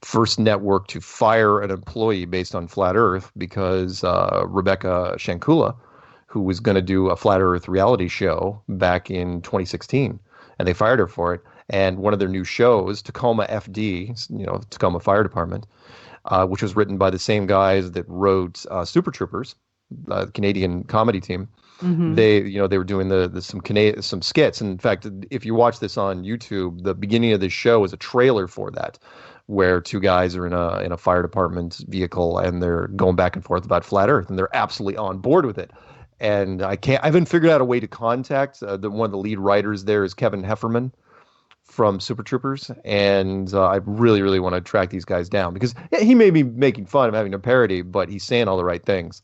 first network to fire an employee based on Flat Earth because Rebecca Shankula, who was going to do a Flat Earth reality show back in 2016, and they fired her for it. And one of their new shows, Tacoma FD, Tacoma Fire Department, which was written by the same guys that wrote Super Troopers, the Canadian comedy team. Mm-hmm. They were doing some skits. And in fact, if you watch this on YouTube, the beginning of this show is a trailer for that, where two guys are in a fire department vehicle and they're going back and forth about Flat Earth, and they're absolutely on board with it. And I haven't figured out a way to contact one of the lead writers there is Kevin Hefferman from Super Troopers, and I really, really want to track these guys down because he may be making fun of having a parody, but he's saying all the right things,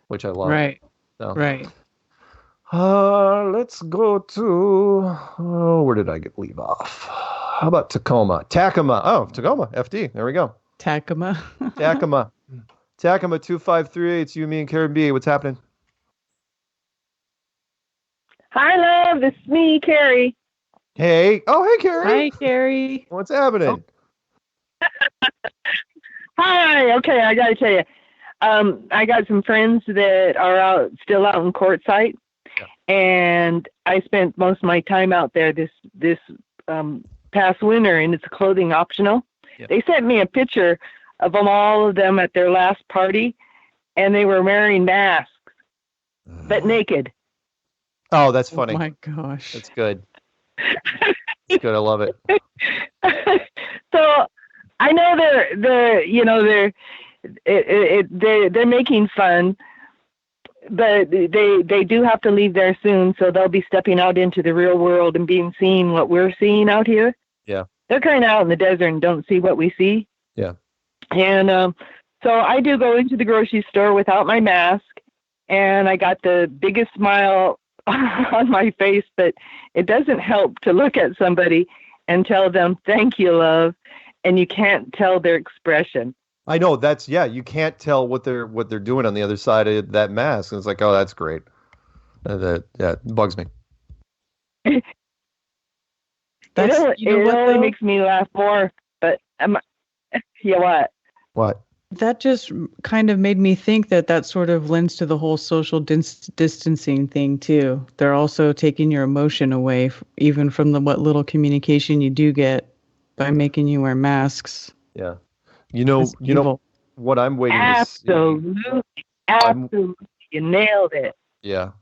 which I love. Right. So, Right. let's go to where did I leave off? How about Tacoma? Oh, Tacoma, FD. There we go. Tacoma. Tacoma 2538. It's you, me, and Karen B. What's happening? Hi, love. This is me, Carrie. Hey. Oh, hey, Carrie. Hi, Carrie. What's happening? Hi. Okay, I got to tell you. I got some friends that are still out in Quartzsite, and I spent most of my time out there this past winter, and it's clothing optional. Yeah. They sent me a picture of all of them at their last party, and they were wearing masks, but naked. Oh, that's funny. Oh my gosh. That's good. It's good. I love it. So I know they're making fun, but they do have to leave there soon, so they'll be stepping out into the real world and seeing what we're seeing out here. Yeah. They're kind of out in the desert and don't see what we see. Yeah. And so I do go into the grocery store without my mask, and I got the biggest smile on my face, but it doesn't help to look at somebody and tell them, "Thank you, love," and you can't tell their expression. I know you can't tell what they're doing on the other side of that mask. And it's like, oh, that's great. That bugs me. It only makes me laugh more, but what? What? That just kind of made me think that sort of lends to the whole social distancing thing too. They're also taking your emotion away, even from what little communication you do get by making you wear masks. Yeah. You know what I'm waiting to see. Absolutely. You nailed it. Yeah.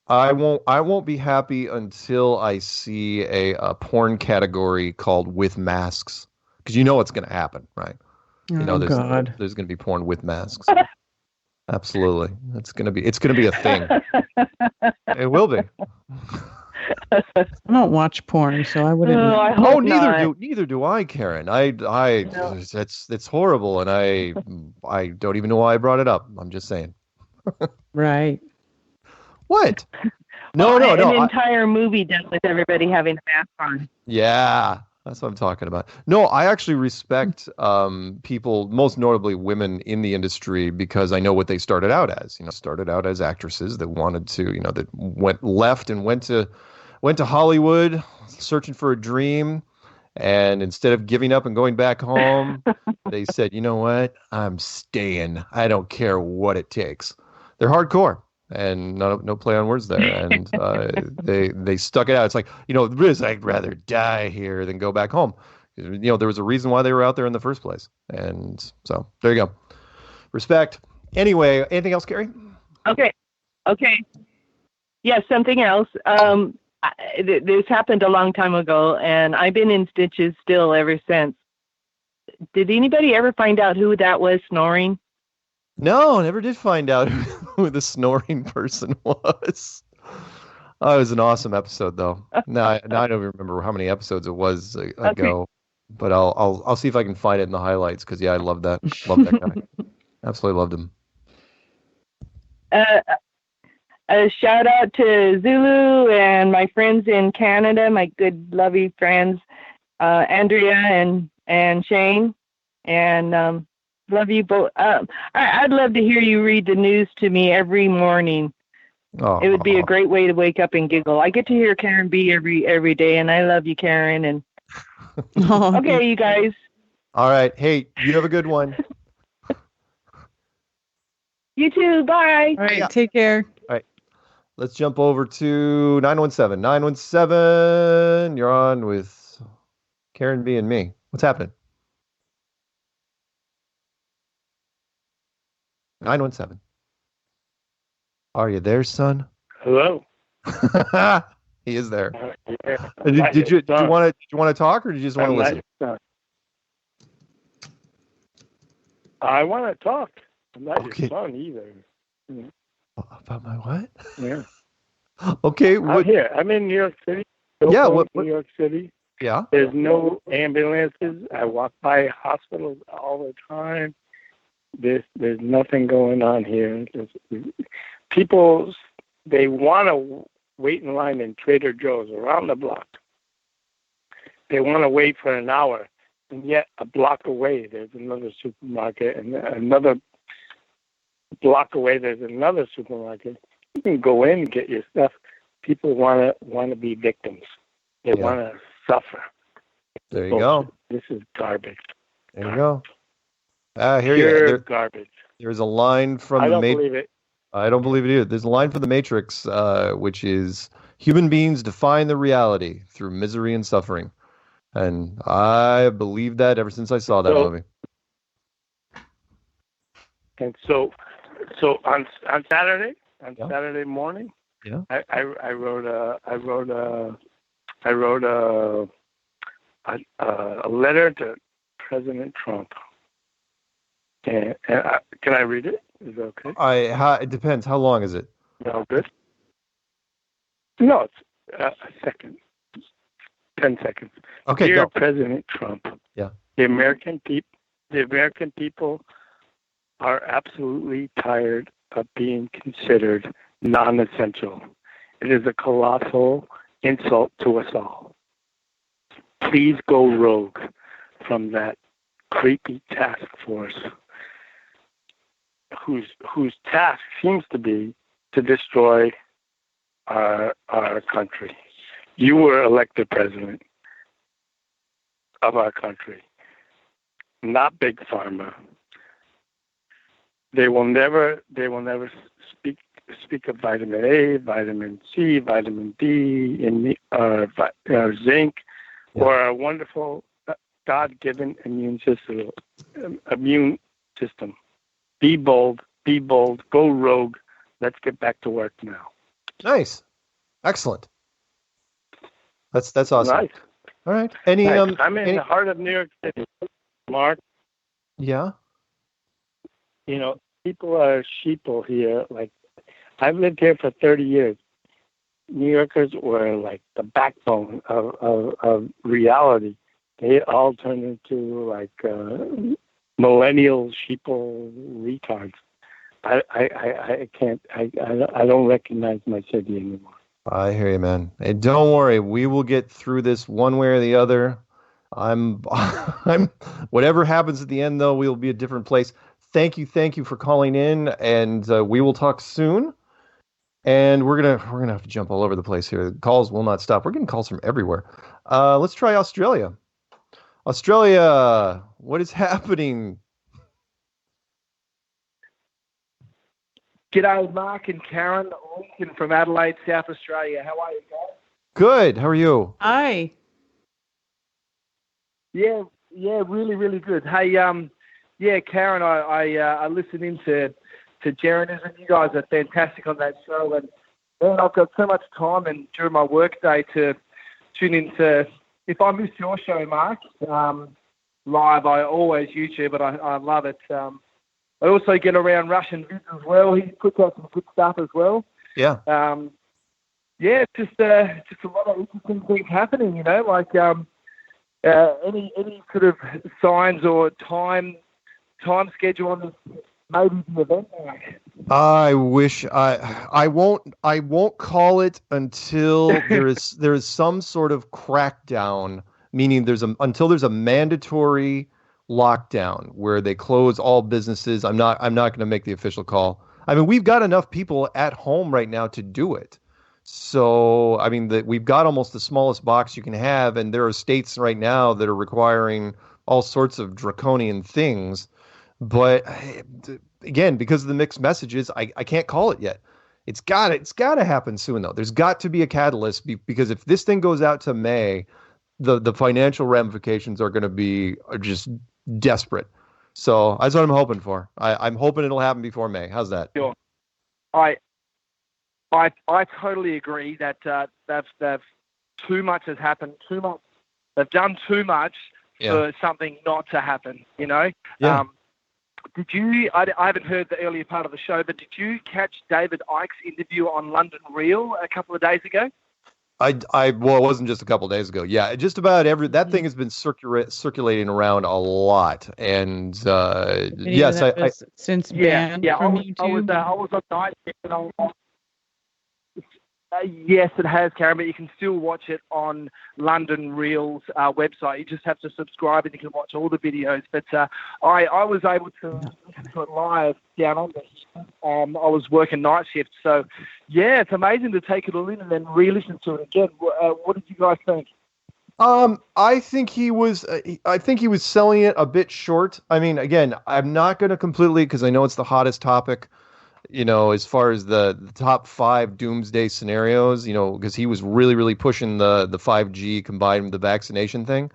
I won't be happy until I see a porn category called with masks, because you know what's going to happen, right? There's going to be porn with masks. Absolutely. It's going to be a thing. It will be. I don't watch porn, so I wouldn't. Neither do I, Karen. It's horrible, and I don't even know why I brought it up. I'm just saying. Right. What? No. An entire movie done with everybody having a mask on. Yeah, that's what I'm talking about. No, I actually respect people, most notably women in the industry, because I know what they started out as. Started out as actresses that wanted to, that went left and went to Hollywood, searching for a dream, and instead of giving up and going back home, they said, "You know what? I'm staying. I don't care what it takes." They're hardcore. And no play on words there, and they stuck it out. It's like, Riz, I'd rather die here than go back home. There was a reason why they were out there in the first place, and so there you go. Respect. Anyway, anything else, Carrie? Okay. Yes, something else. This happened a long time ago, and I've been in stitches still ever since. Did anybody ever find out who that was snoring? No, never did find out who the snoring person was. Oh, it was an awesome episode, though. Now I don't even remember how many episodes it was ago, but I'll see if I can find it in the highlights, because I love that guy. Absolutely loved him. A shout out to Zulu and my friends in Canada, my good lovey friends, Andrea and Shane, and love you both. I'd love to hear you read the news to me every morning. Oh. It would be a great way to wake up and giggle. I get to hear Karen B every day, and I love you, Karen. And okay, you guys. All right. Hey, you have a good one. You too. Bye. All right. Take care. All right. Let's jump over to 917. 917, you're on with Karen B and me. What's happening? 917. Are you there, son? Hello. He is there. Yeah. Did you want to talk, or did you just want to listen? I want to talk. I'm not Okay. your son either. About my what? Yeah. Okay. I'm here. I'm in New York City. Yeah. New York City. Yeah. There's no ambulances. I walk by hospitals all the time. There's nothing going on here. People, they want to wait in line in Trader Joe's around the block. They want to wait for an hour, and yet a block away there's another supermarket, and another block away there's another supermarket. You can go in and get your stuff. People want to be victims. They want to suffer. There you go. This is garbage. There you go. Here Pure you go. garbage. There's a line from I the don't believe it. I don't believe it either. There's a line from The Matrix, which is, human beings define the reality through misery and suffering. And I believe that ever since I saw that movie. And so on Saturday morning, I wrote a letter to President Trump. And can I read it? Is that okay? It depends. How long is it? No, good. No, it's a second. 10 seconds. Okay, Dear go. President Trump. Yeah. The American people are absolutely tired of being considered non-essential. It is a colossal insult to us all. Please go rogue from that creepy task force whose task seems to be to destroy our country. You were elected president of our country, not Big Pharma. They will never speak of vitamin A, vitamin C, vitamin D, zinc, or our wonderful God-given immune system. Be bold, go rogue. Let's get back to work now. Nice. Excellent. That's awesome. Nice. All right. I'm in the heart of New York City, Mark. Yeah. You know, people are sheeple here. Like, I've lived here for 30 years. New Yorkers were like the backbone of reality. They all turned into like millennial sheeple retards. I can't. I don't recognize my city anymore. I hear you, man. Hey, don't worry. We will get through this one way or the other. I'm whatever happens at the end, though, we will be a different place. Thank you for calling in, and we will talk soon. And we're gonna have to jump all over the place here. The calls will not stop. We're getting calls from everywhere. Let's try Australia. Australia, what is happening? G'day, Mark and Karen. Lincoln from Adelaide, South Australia. How are you guys? Good. How are you? Hi. Yeah, really, really good. Hey, Karen, I listened into Jaronism. You guys are fantastic on that show, and man, I've got so much time and during my work day to tune into. If I miss your show, Mark, live, I always YouTube, but I love it. I also get around Russian Vids as well. He puts out some good stuff as well. Yeah. It's just a lot of interesting things happening. You know, like any sort of signs or time schedule on this maybe the event. I wish I won't call it until there is some sort of crackdown, meaning until there's a mandatory lockdown where they close all businesses. I'm not going to make the official call. I mean, we've got enough people at home right now to do it. So, I mean, we've got almost the smallest box you can have, and there are states right now that are requiring all sorts of draconian things. But again, because of the mixed messages, I can't call it yet. It's got to happen soon, though. There's got to be a catalyst because if this thing goes out to May, the financial ramifications are going to be just desperate. So that's what I'm hoping for. I'm hoping it'll happen before May. How's that? Sure. I totally agree that they've too much has happened. Too much. They've done too much for something not to happen. You know. Yeah. Did you? I haven't heard the earlier part of the show, but did you catch David Icke's interview on London Real a couple of days ago? Well, it wasn't just a couple days ago. Yeah, just about that thing has been circulating around a lot, and yes, since banned from YouTube. I was on night shift and I was yes, it has, Karen, but you can still watch it on London Real's website. You just have to subscribe and you can watch all the videos. But I was able to listen to it live down on there. I was working night shift. So, yeah, it's amazing to take it all in and then re-listen to it again. What did you guys think? I think he was selling it a bit short. I mean, again, I'm not going to completely, because I know it's the hottest topic, as far as the top 5 doomsday scenarios, because he was really, really pushing the 5G combined with the vaccination thing.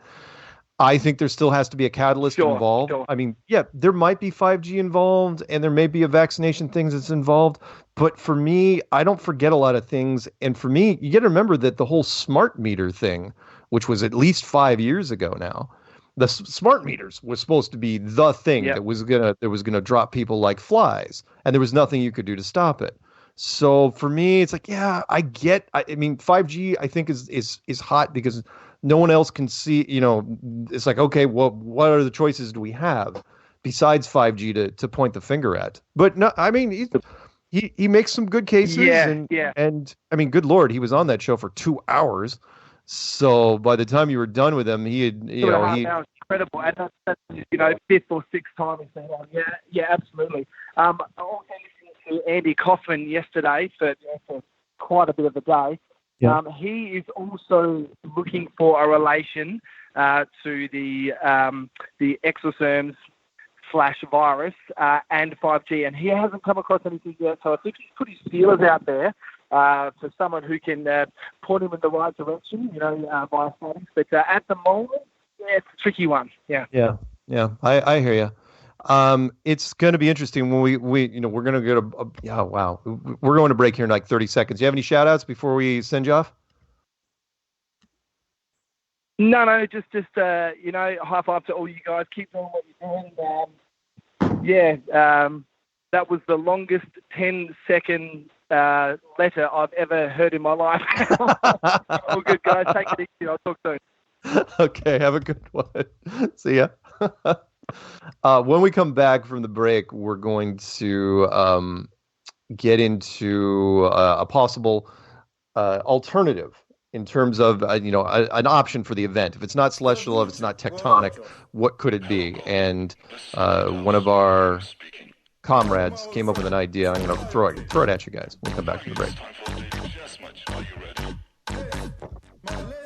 I think there still has to be a catalyst involved. Sure. I mean, yeah, there might be 5G involved and there may be a vaccination thing that's involved. But for me, I don't forget a lot of things. And for me, you got to remember that the whole smart meter thing, which was at least 5 years ago now, the smart meters was supposed to be the thing that was gonna drop people like flies, and there was nothing you could do to stop it. So for me, it's like, yeah, I mean, 5G I think is hot because no one else can see. It's like, okay, well, what are the choices do we have besides 5G to point the finger at? But no, I mean, he makes some good cases, and I mean, good Lord, he was on that show for 2 hours. So by the time you were done with him, he had, incredible, and that's 5th or 6th time he's been on. Yeah, absolutely. I also listened to Andy Kaufman yesterday for quite a bit of the day. Yeah. He is also looking for a relation to the exosomes /virus and 5G, and he hasn't come across anything yet. So I think he's put his feelers out there for someone who can point him in the right direction, by studies. But at the moment, it's a tricky one. Yeah. I hear you. It's going to be interesting when we're going to get we're going to break here in like 30 seconds. Do you have any shout outs before we send you off? No, just high five to all you guys. Keep doing what you're doing. That was the longest 10-second letter I've ever heard in my life. All good, guys. Take it easy. I'll talk soon. Okay, have a good one. See ya. When we come back from the break, we're going to get into a possible alternative in terms of an option for the event. If it's not celestial, if it's not tectonic, what could it be? And one of our comrades came up with an idea. I'm going to throw it at you guys. We'll come back from the break.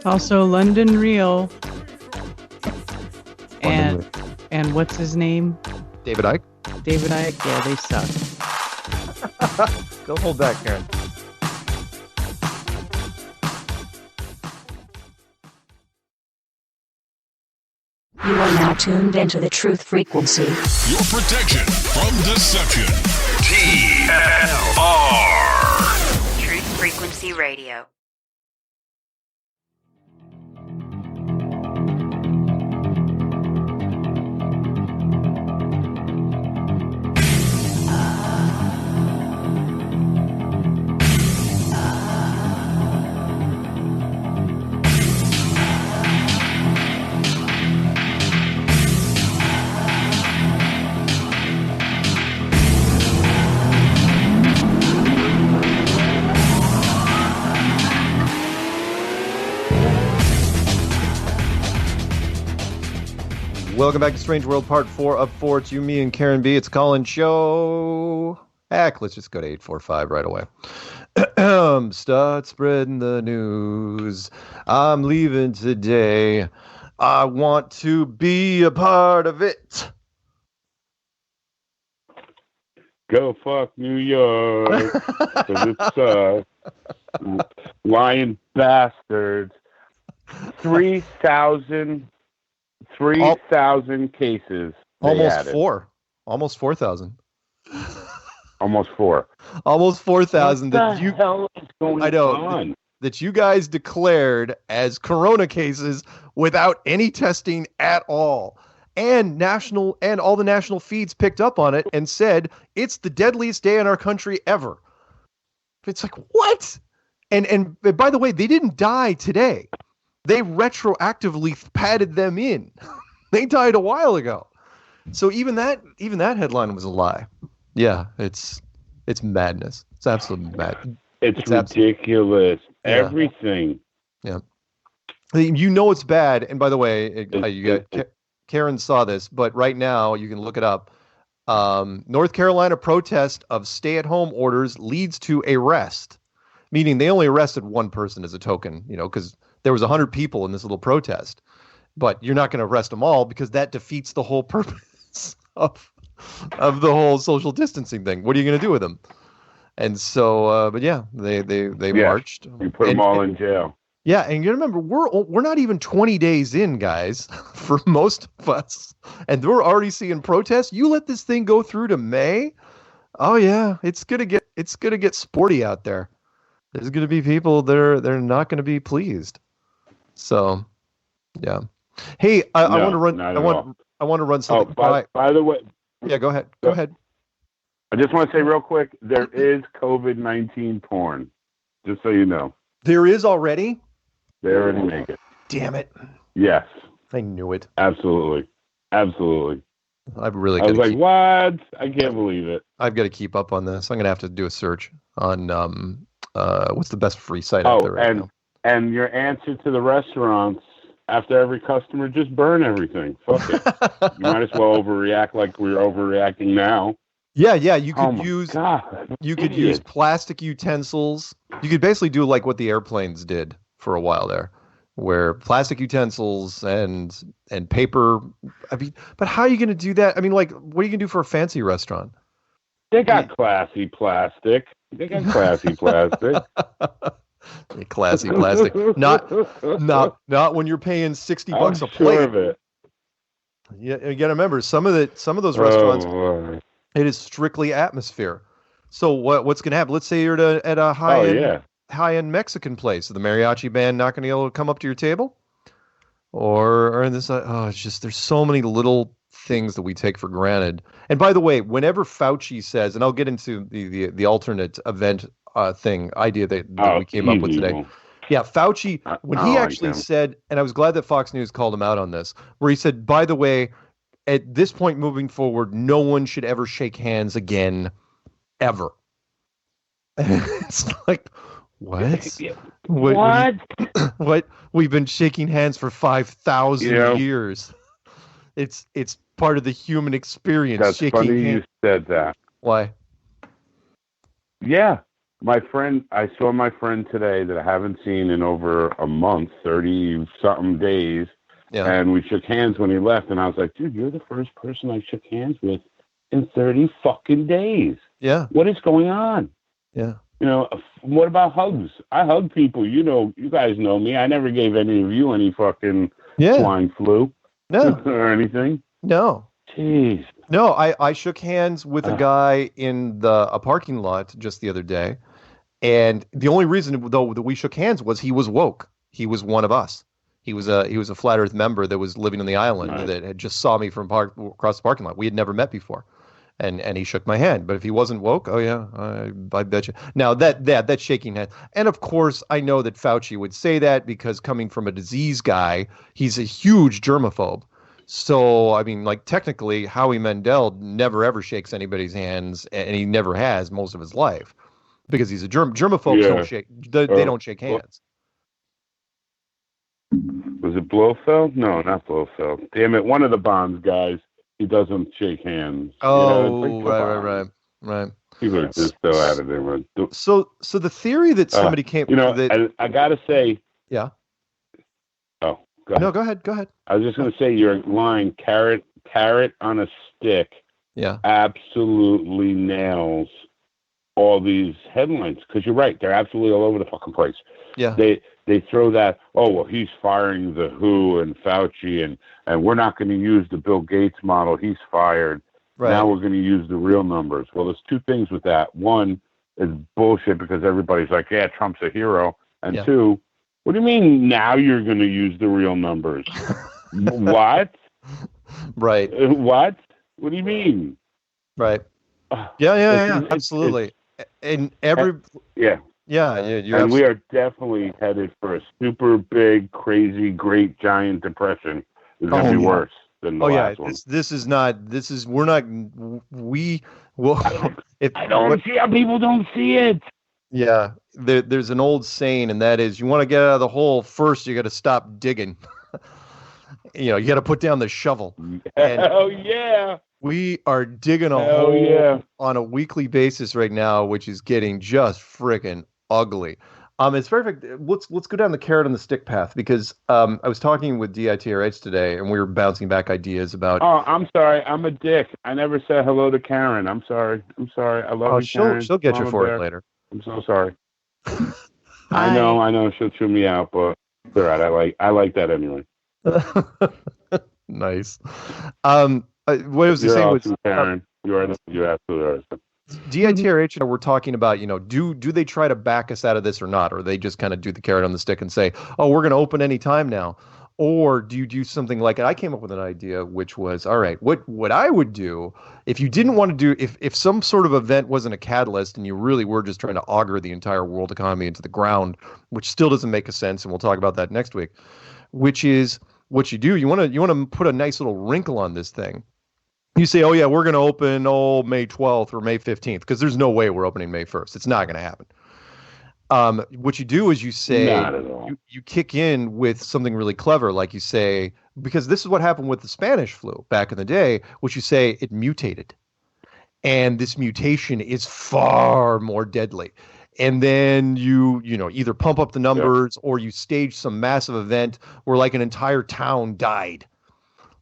Also, London Real. And what's his name? David Icke. Yeah, they suck. Go hold back, Karen. You are now tuned into the truth frequency. Your protection from deception. TLR. Truth Frequency Radio. Welcome back to Strange World Part 4 of 4. It's you, me, and Karen B. It's Colin Show. Heck, let's just go to 845 right away. Start spreading the news. I'm leaving today. I want to be a part of it. Go fuck New York. 'Cause it's lying bastards. 3,000 cases. Almost 4. Almost 4,000. Almost 4. Almost 4,000 What the hell is going on? That you guys declared as corona cases without any testing at all. And all the national feeds picked up on it and said it's the deadliest day in our country ever. It's like, what? And by the way, they didn't die today. They retroactively padded them in. They died a while ago. So even that headline was a lie. Yeah, it's madness. It's absolute mad. It's ridiculous. Everything. Yeah. You know it's bad. And by the way, Karen saw this, but right now you can look it up. North Carolina protest of stay-at-home orders leads to arrest, meaning they only arrested one person as a token, because there was 100 people in this little protest. But you're not going to arrest them all because that defeats the whole purpose of the whole social distancing thing. What are you going to do with them? And so, but yeah, they marched. You put them all in jail. Yeah, and you remember we're not even 20 days in, guys, for most of us, and we're already seeing protests. You let this thing go through to May, oh yeah, it's gonna get sporty out there. There's gonna be people they're not gonna be pleased. So, yeah. Hey, I want to run. I want to run something. By the way. Yeah, go ahead. Go ahead. I just want to say real quick, there is COVID-19 porn, just so you know. There is already? They already make it. Damn it. Yes. I knew it. Absolutely. I was like, what? I can't believe it. I've got to keep up on this. I'm going to have to do a search on what's the best free site out there right now. And your answer to the restaurants, after every customer, just burn everything. Fuck it. You might as well overreact like we're overreacting now. Yeah. You could use plastic utensils. You could basically do like what the airplanes did for a while there, where plastic utensils and paper. I mean, but how are you going to do that? I mean, like, what are you going to do for a fancy restaurant? They got classy plastic. Classy plastic. Not when you're paying $60 a plate. Sure of it. Yeah, you got to remember some of those restaurants. It is strictly atmosphere. So what's going to happen? Let's say you're at a high-end Mexican place. Is the mariachi band not going to be able to come up to your table? Or in this, it's just there's so many little things that we take for granted. And by the way, whenever Fauci says, and I'll get into the alternate event idea that we came up with today. Yeah, Fauci, when he actually said, and I was glad that Fox News called him out on this, where he said, by the way, at this point moving forward, no one should ever shake hands again, ever. It's like, what? What? We've been shaking hands for 5,000 years. It's part of the human experience. That's funny you said that. Why? Yeah. I saw my friend today that I haven't seen in over a month, 30-something days. Yeah. And we shook hands when he left, and I was like, dude, you're the first person I shook hands with in 30 fucking days. Yeah. What is going on? Yeah. What about hugs? I hug people. You guys know me. I never gave any of you any fucking swine flu. No. Or anything. No. Jeez. No, I shook hands with a guy in a parking lot just the other day. And the only reason, though, that we shook hands was he was woke. He was one of us. He was a Flat Earth member that was living on the island that had just saw me from across the parking lot. We had never met before, and he shook my hand. But if he wasn't woke, oh yeah, I bet you. Now that shaking hand, and of course I know that Fauci would say that because coming from a disease guy, he's a huge germaphobe. So I mean, like technically, Howie Mandel never ever shakes anybody's hands, and he never has most of his life because he's a germaphobes don't shake. They don't shake hands. Was it Blofeld? No, not Blofeld. Damn it, one of the Bonds guys. He doesn't shake hands. Oh, right. People are just so out of there. So the theory that somebody came, I gotta say, yeah. Oh, go ahead. No, go ahead. I was just gonna say your line, carrot on a stick. Yeah. Absolutely nails all these headlines because you're right. They're absolutely all over the fucking place. Yeah. They throw that, he's firing the WHO and Fauci, and we're not going to use the Bill Gates model. He's fired. Right. Now we're going to use the real numbers. Well, there's two things with that. One is bullshit because everybody's like, yeah, Trump's a hero. And two, what do you mean now you're going to use the real numbers? What? Right. What? What do you mean? Right. Yeah, absolutely. And every... Yeah. Yeah, you're and we are definitely headed for a super big, crazy, great, giant depression. It's going to be worse than the last one. I don't see how people don't see it. Yeah, there's an old saying, and that is, you want to get out of the hole, first you got to stop digging. You got to put down the shovel. Oh, yeah. We are digging a hole on a weekly basis right now, which is getting just freaking ugly. It's perfect. Let's go down the carrot and the stick path, because I was talking with DITRH today, and we were bouncing back ideas about. Oh, I'm sorry. I'm a dick. I never said hello to Karen. I'm sorry. I love you, Karen. She'll get Mama you for bear. it later. I'm so sorry. I know. She'll chew me out, but it's all right. I like that anyway. Nice. What I was saying awesome, was, Karen. You're absolutely awesome. DITRH, we're talking about, do they try to back us out of this or not? Or they just kind of do the carrot on the stick and say, oh, we're going to open any time now? Or do you do something like, I came up with an idea, which was, all right, what I would do if you didn't want to do, if some sort of event wasn't a catalyst and you really were just trying to auger the entire world economy into the ground, which still doesn't make a sense, and we'll talk about that next week, which is what you do. You want to put a nice little wrinkle on this thing. You say, oh, yeah, we're going to open, May 12th or May 15th, because there's no way we're opening May 1st. It's not going to happen. What you do is you say, you kick in with something really clever, like you say, because this is what happened with the Spanish flu back in the day, which you say it mutated. And this mutation is far more deadly. And then you either pump up the numbers or you stage some massive event where like an entire town died.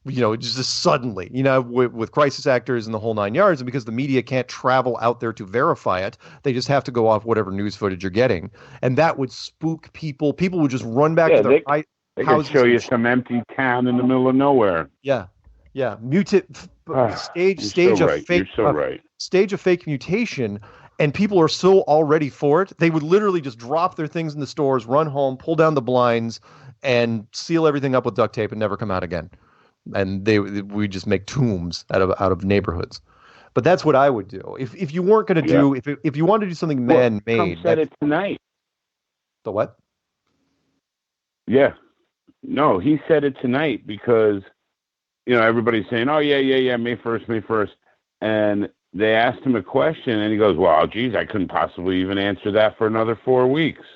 Just suddenly, with crisis actors and the whole 9 yards, and because the media can't travel out there to verify it, they just have to go off whatever news footage you're getting, and that would spook people. People would just run back to their houses. They could show you some empty town in the middle of nowhere. Yeah. Stage a fake mutation, and people are so already for it. They would literally just drop their things in the stores, run home, pull down the blinds, and seal everything up with duct tape and never come out again. And we just make tombs out of neighborhoods. But that's what I would do if you weren't going to do if you wanted to do something man-made. Trump said it tonight. The what? Yeah, no, he said it tonight because everybody's saying, oh yeah, May 1st, and they asked him a question, and he goes, well, geez, I couldn't possibly even answer that for another 4 weeks.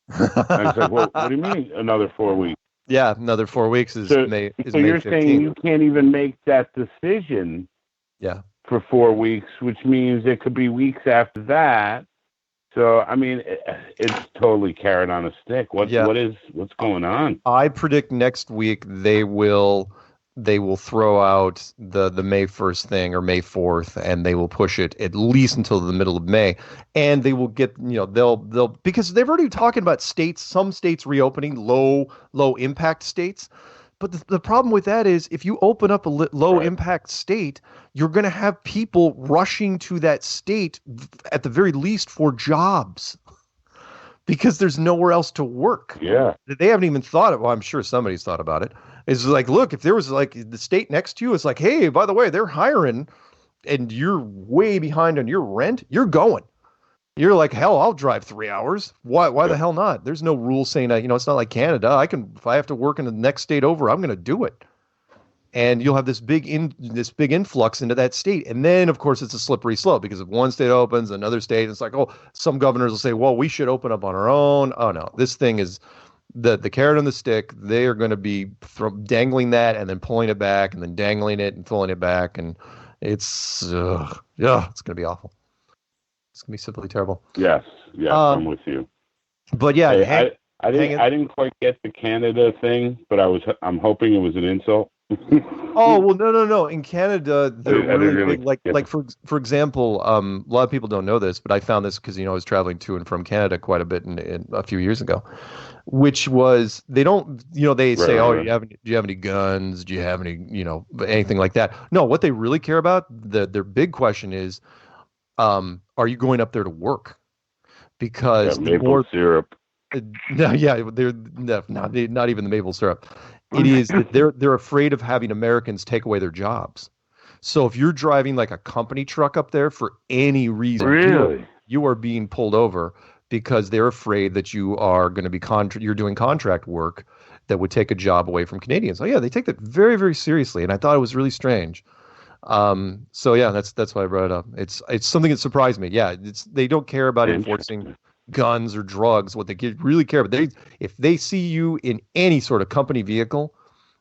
And I was like, well, what do you mean another 4 weeks? Yeah, another 4 weeks is May. So you're 15th. Saying you can't even make that decision. Yeah. For 4 weeks, which means it could be weeks after that. So I mean, it's totally carrot on a stick. What's going on? I predict next week they will throw out the May 1st thing or May 4th, and they will push it at least until the middle of May. And they will get, they'll because they've already talking about some states reopening, low impact states. But the problem with that is if you open up a low impact state, you're going to have people rushing to that state at the very least for jobs. Because there's nowhere else to work. Yeah. They haven't even thought of, well, I'm sure somebody's thought about it. It's like, look, if there was like the state next to you, it's like, hey, by the way, they're hiring and you're way behind on your rent, you're going. You're like, hell, I'll drive 3 hours. Why the hell not? There's no rule saying that, it's not like Canada. If I have to work in the next state over, I'm going to do it. And you'll have this big influx into that state. And then, of course, it's a slippery slope because if one state opens, another state, it's like, oh, some governors will say, well, we should open up on our own. Oh, no, this thing is the carrot on the stick. They are going to be dangling that and then pulling it back and then dangling it and pulling it back. And it's going to be awful. It's going to be simply terrible. Yes, I'm with you. But yeah, hey, I didn't quite get the Canada thing, but I'm hoping it was an insult. Oh, well, no. In Canada, they're really big. Like for example, a lot of people don't know this, but I found this because I was traveling to and from Canada quite a bit in a few years ago, which was they don't they say, oh, do you have any guns? Do you have any anything like that? No, what they really care about, their big question is, are you going up there to work? Because maple syrup. They're not even the maple syrup. It is that they're afraid of having Americans take away their jobs. So if you're driving like a company truck up there for any reason, really, you are being pulled over because they're afraid that you are going to be you're doing contract work that would take a job away from Canadians. Oh yeah, they take that very, very seriously, and I thought it was really strange. So yeah, that's why I brought it up. It's something that surprised me. Yeah, they don't care about enforcing guns or drugs. What they really care about, if they see you in any sort of company vehicle,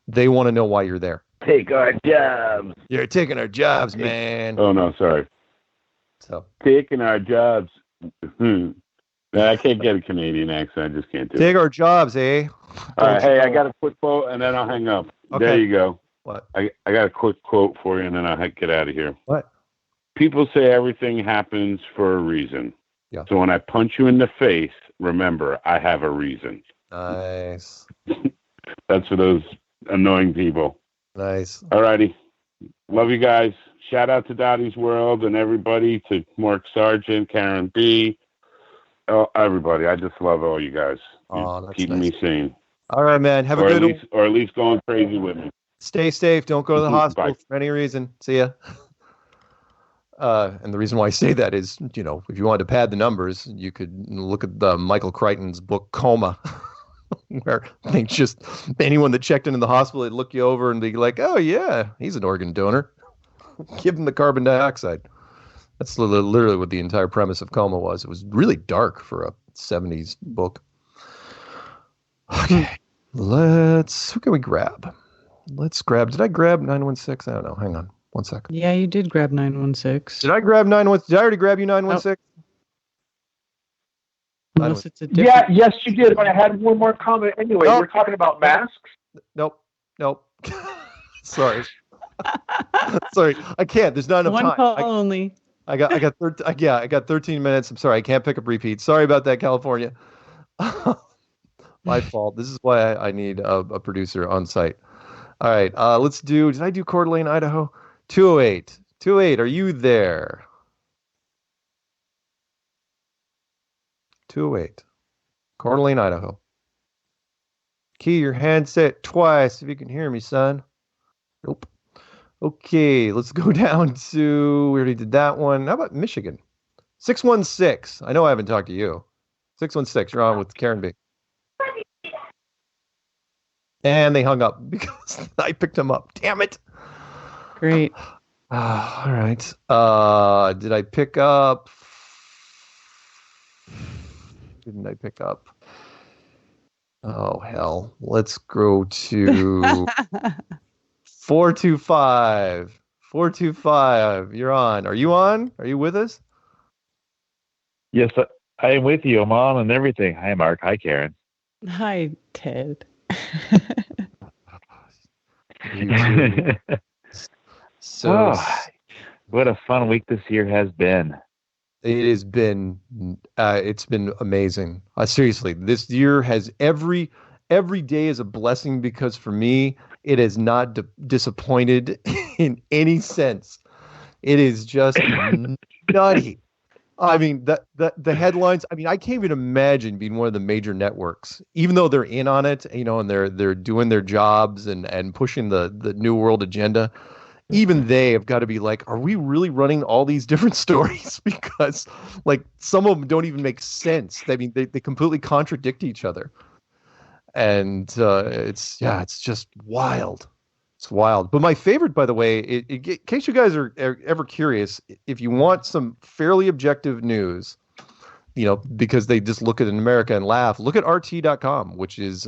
they want to know why you're there. Take our jobs. You're taking our jobs, man. Oh no, sorry. So taking our jobs. I can't get a Canadian accent. I just can't do it. Take our jobs, eh? All right, hey, I got a quick quote, and then I'll hang up. Okay. There you go. What? I got a quick quote for you, and then I'll get out of here. What? People say everything happens for a reason. Yeah. So when I punch you in the face, remember, I have a reason. Nice. That's for those annoying people. Nice. All righty. Love you guys. Shout out to Dottie's World and everybody, to Mark Sargent, Karen B. Oh, everybody. I just love all you guys. Oh, that's keeping nice. me sane. All right, man. Have a good one. Or at least going crazy with me. Stay safe. Don't go to the hospital Bye. for any reason. See ya. And the reason why I say that is, if you wanted to pad the numbers, you could look at Michael Crichton's book Coma, where they just anyone that checked into the hospital, they'd look you over and be like, "Oh yeah, he's an organ donor. Give him the carbon dioxide." That's literally what the entire premise of Coma was. It was really dark for a 70s book. Okay, who can we grab? Did I grab 916? I don't know. Hang on. 1 second. Yeah, you did grab 916. Did I grab 916? Did I already grab you 916? Unless it's a different... Yes, you did. But I had one more comment anyway. Nope. We're talking about masks. Nope. Sorry. Sorry. I can't. There's not enough time. One call only. I got 13 minutes. I'm sorry. I can't pick up repeats. Sorry about that, California. My fault. This is why I need a producer on site. All right. Let's do. Did I do Coeur d'Alene, Idaho? 208. 208. Are you there? 208. Coeur d'Alene, Idaho. Key your handset twice if you can hear me, son. Nope. Okay, let's go down to, we already did that one. How about Michigan? 616. I know I haven't talked to you. 616, you're on with Karen B. And they hung up because I picked them up. Damn it. Great. All right. Did I pick up? Didn't I pick up? Oh, hell. Let's go to 425. 425. You're on. Are you on? Are you with us? Yes, I am with you. I'm on and everything. Hi, Mark. Hi, Karen. Hi, Ted. So, what a fun week this year has been. It has been, it's been amazing. Seriously, this year has every day is a blessing because for me, it has not disappointed in any sense. It is just nutty. I mean, the headlines. I mean, I can't even imagine being one of the major networks, even though they're in on it, and they're doing their jobs and pushing the New World agenda. Even they have got to be like, are we really running all these different stories? Because like some of them don't even make sense. I mean, they completely contradict each other. And it's just wild. It's wild. But my favorite, by the way, in case you guys are ever curious, if you want some fairly objective news, because they just look at it in America and laugh, look at RT.com, which is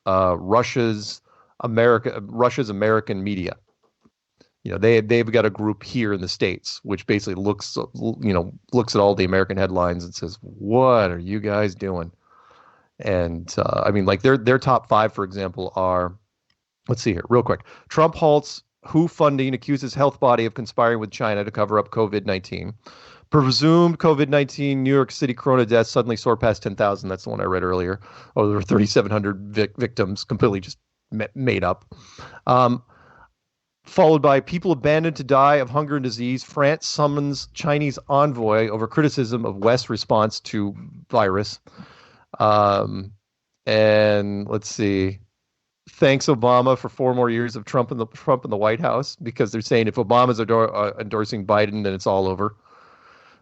Russia's American media. They've got a group here in the States, which basically looks at all the American headlines and says, what are you guys doing? And I mean, like their top 5, for example, are, let's see here real quick. Trump halts WHO funding, accuses health body of conspiring with China to cover up COVID-19. Presumed COVID-19 New York City corona deaths suddenly soar past 10,000. That's the one I read earlier. Oh, there were 3,700 victims, completely just made up. Followed by people abandoned to die of hunger and disease. France summons Chinese envoy over criticism of West response to virus. And let's see. Thanks Obama for 4 more years of Trump in the White House, because they're saying if Obama's endorsing Biden, then it's all over.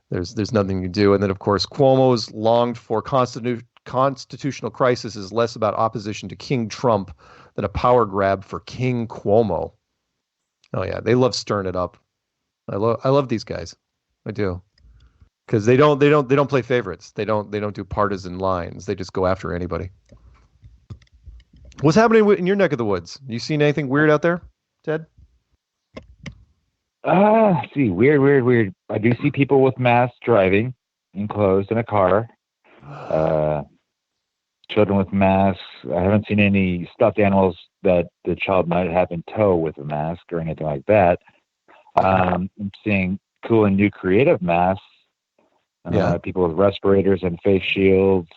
There's nothing to do. And then, of course, Cuomo's longed for constitutional crisis is less about opposition to King Trump than a power grab for King Cuomo. Oh yeah, they love stirring it up. I love these guys. I do. Because they don't play favorites. They don't do partisan lines. They just go after anybody. What's happening in your neck of the woods? You seen anything weird out there, Ted? See, weird. I do see people with masks driving, enclosed in a car. Children with masks. I haven't seen any stuffed animals that the child might have in tow with a mask or anything like that. I'm seeing cool and new creative masks. People with respirators and face shields,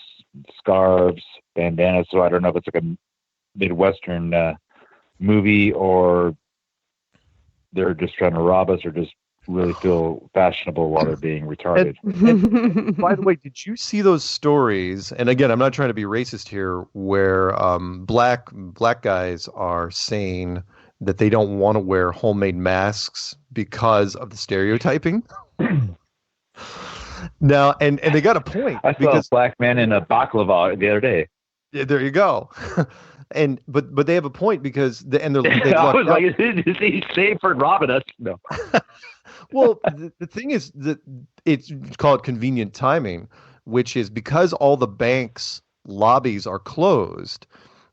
scarves, bandanas. So I don't know if it's like a Midwestern movie or they're just trying to rob us or just really feel fashionable while they're being retarded. And by the way, did you see those stories? And again, I'm not trying to be racist here, where black guys are saying that they don't want to wear homemade masks because of the stereotyping. Now, and they got a point. I saw a black man in a baklava the other day. Yeah, there you go. And but they have a point because they're I was like, is he safe for robbing us? No. Well, the thing is that it's called convenient timing, which is because all the banks' lobbies are closed,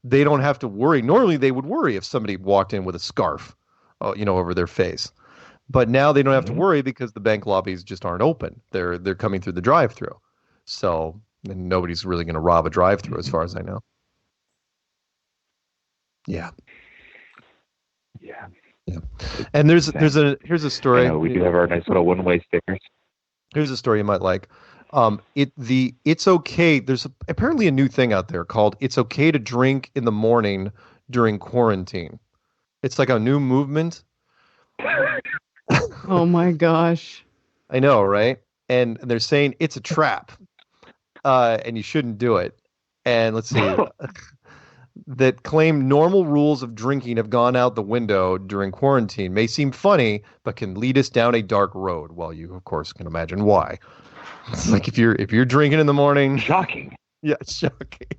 they don't have to worry. Normally, they would worry if somebody walked in with a scarf, over their face. But now they don't have to worry because the bank lobbies just aren't open. They're coming through the drive-through. So nobody's really going to rob a drive-through, as far as I know. Yeah. And here's a story. We do have our nice little one-way stickers. Here's a story you might like. It's okay. There's apparently a new thing out there called "It's okay to drink in the morning during quarantine." It's like a new movement. Oh my gosh! I know, right? And they're saying it's a trap, and you shouldn't do it. And let's see. That claim normal rules of drinking have gone out the window during quarantine may seem funny, but can lead us down a dark road. Well, you of course can imagine why. It's like if you're drinking in the morning. Shocking. Yeah, it's shocking.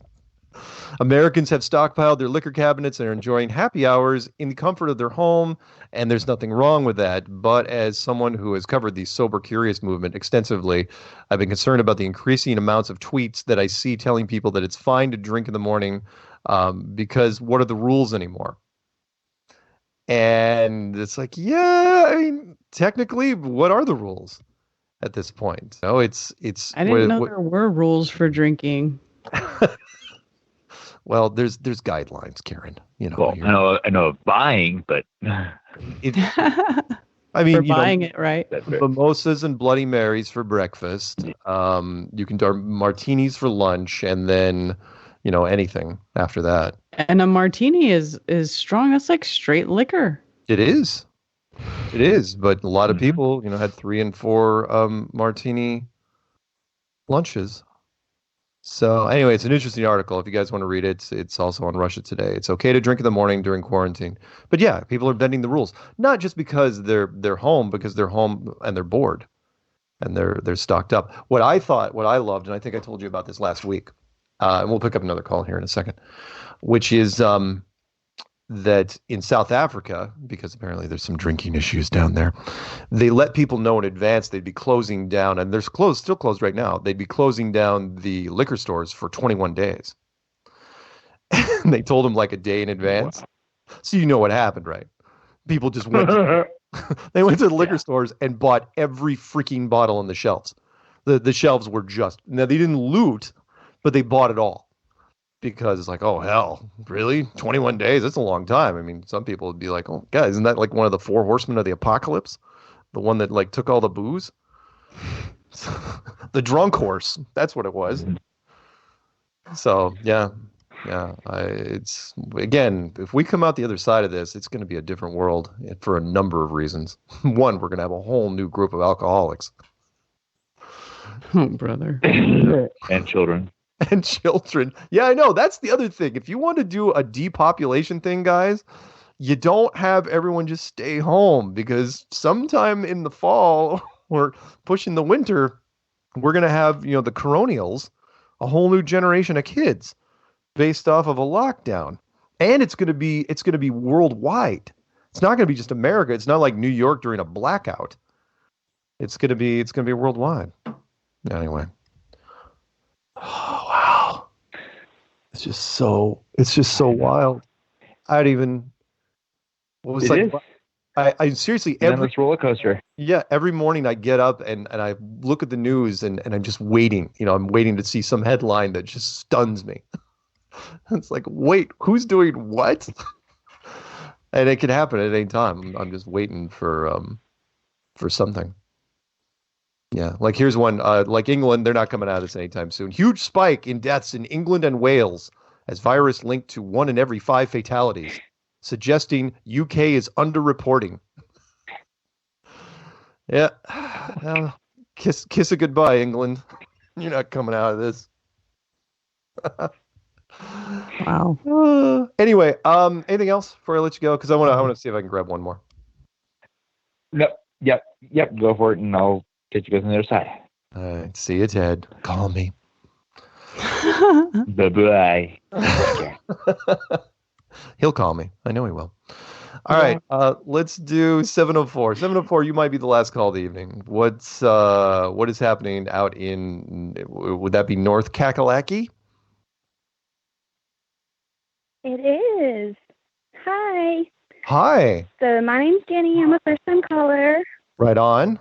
Americans have stockpiled their liquor cabinets and are enjoying happy hours in the comfort of their home, and there's nothing wrong with that. But as someone who has covered the Sober Curious movement extensively, I've been concerned about the increasing amounts of tweets that I see telling people that it's fine to drink in the morning because what are the rules anymore? And it's like, yeah, I mean, technically, what are the rules at this point? So it's. I didn't know there were rules for drinking. Well, there's guidelines, Karen. Well, I know buying, but I mean, for buying it, right? Mimosas and Bloody Marys for breakfast. You can do martinis for lunch, and then anything after that. And a martini is strong. That's like straight liquor. It is, but a lot of people, had 3 and 4 martini lunches. So anyway, it's an interesting article. If you guys want to read it, it's also on Russia Today. It's okay to drink in the morning during quarantine. But yeah, people are bending the rules, not just because they're home, because they're home and they're bored and they're stocked up. What I loved, and I think I told you about this last week, and we'll pick up another call here in a second, which is that in South Africa, because apparently there's some drinking issues down there, they let people know in advance they'd be closing down, and they're still closed right now. They'd be closing down the liquor stores for 21 days. And they told them like a day in advance. Wow. So you know what happened, right? People just went they went to the liquor stores and bought every freaking bottle on the shelves. The shelves were now they didn't loot, but they bought it all. Because it's like, oh, hell, really? 21 days? That's a long time. I mean, some people would be like, oh, God, isn't that like one of the 4 horsemen of the apocalypse? The one that, like, took all the booze? The drunk horse. That's what it was. So, yeah. It's, again, if we come out the other side of this, it's going to be a different world for a number of reasons. One, we're going to have a whole new group of alcoholics. Oh, brother. And children. And children. Yeah, I know. That's the other thing. If you want to do a depopulation thing, guys, you don't have everyone just stay home, because sometime in the fall we're pushing the winter, we're going to have, the coronials, a whole new generation of kids based off of a lockdown. And it's going to be worldwide. It's not going to be just America. It's not like New York during a blackout. It's going to be worldwide. Anyway. Oh, wow. It's just so wild. I seriously, every roller coaster. Yeah, every morning I get up and I look at the news and I'm just waiting. I'm waiting to see some headline that just stuns me. It's like, wait, who's doing what? And it can happen at any time. I'm just waiting for something. Yeah, like here's one. Like England, they're not coming out of this anytime soon. Huge spike in deaths in England and Wales as virus linked to 1 in every 5 fatalities, suggesting UK is underreporting. Yeah, kiss it goodbye, England. You're not coming out of this. Wow. Anyway, anything else before I let you go? Because I want to see if I can grab one more. No. Yep. Go for it, and I'll get you guys on the other side. All right. See you, Ted. Call me. Bye-bye. He'll call me. I know he will. All right. Let's do 704. 704, you might be the last call of the evening. What is happening out in, would that be North Kakalaki? It is. Hi. Hi. So my name's Jenny. I'm a first-time caller. Right on.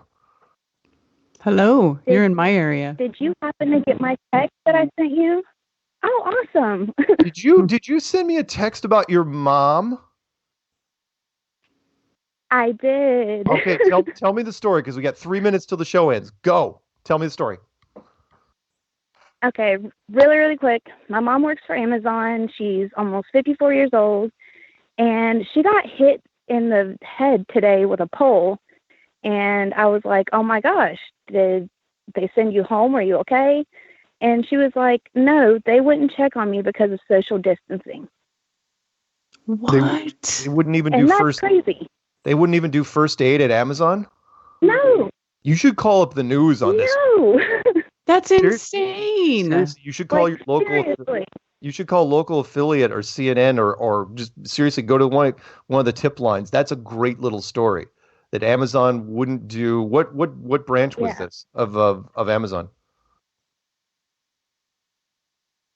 Hello. You're in my area. Did you happen to get my text that I sent you? Oh, awesome. Did you send me a text about your mom? I did. Okay, tell me the story, because we got 3 minutes till the show ends. Go. Tell me the story. Okay, really, really quick. My mom works for Amazon. She's almost 54 years old, and she got hit in the head today with a pole. And I was like, oh my gosh, did they send you home? Are you okay? And she was like, no, they wouldn't check on me because of social distancing. What? They wouldn't even And do that's first. crazy. They wouldn't even do first aid at Amazon? No. You should call up the news on this. No. That's insane. Seriously, you should call your local. Seriously. You should call local affiliate or CNN or just seriously go to one of the tip lines. That's a great little story that Amazon wouldn't do. What branch was this of Amazon?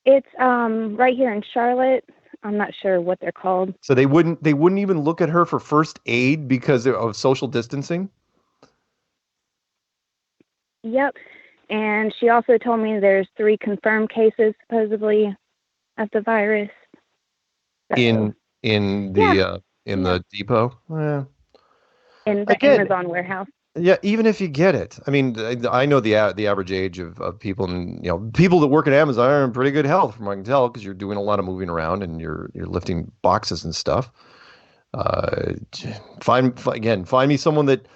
It's right here in Charlotte. I'm not sure what they're called. So they wouldn't even look at her for first aid because of social distancing? Yep. And she also told me there's 3 confirmed cases supposedly of the virus. So, in the depot? Yeah. In the Amazon warehouse. Yeah, even if you get it. I mean, I know the average age of people, and people that work at Amazon are in pretty good health, from what I can tell, because you're doing a lot of moving around and you're lifting boxes and stuff. Find me someone that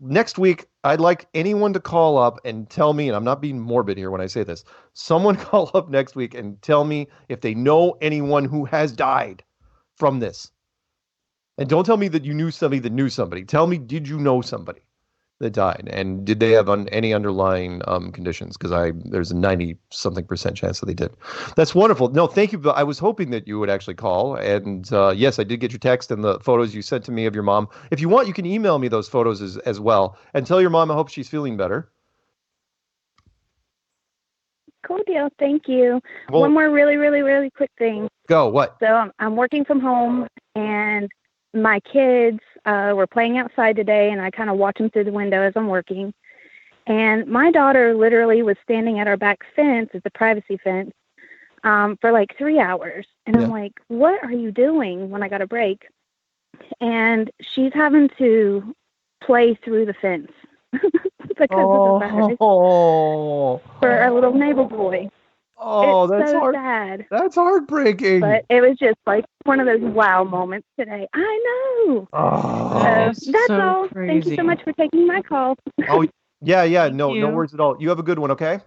next week. I'd like anyone to call up and tell me, and I'm not being morbid here when I say this. Someone call up next week and tell me if they know anyone who has died from this. And don't tell me that you knew somebody that knew somebody. Tell me, did you know somebody that died? And did they have any underlying conditions? Because there's a 90-something% chance that they did. That's wonderful. No, thank you. I was hoping that you would actually call. And yes, I did get your text and the photos you sent to me of your mom. If you want, you can email me those photos as well. And tell your mom I hope she's feeling better. Cool deal. Thank you. Well, one more really, really, really quick thing. Go. What? So I'm working from home, and my kids were playing outside today, and I kind of watch them through the window as I'm working. And my daughter literally was standing at our back fence, it's a privacy fence, for like 3 hours. And I'm like, what are you doing when I got a break? And she's having to play through the fence because of the virus for our little neighbor boy. Oh, it's that's so hard. sad. That's heartbreaking. But it was just like one of those wow moments today. I know. Oh, that's so all. crazy. Thank you so much for taking my call. Oh, yeah. No you. worries at all. You have a good one, okay?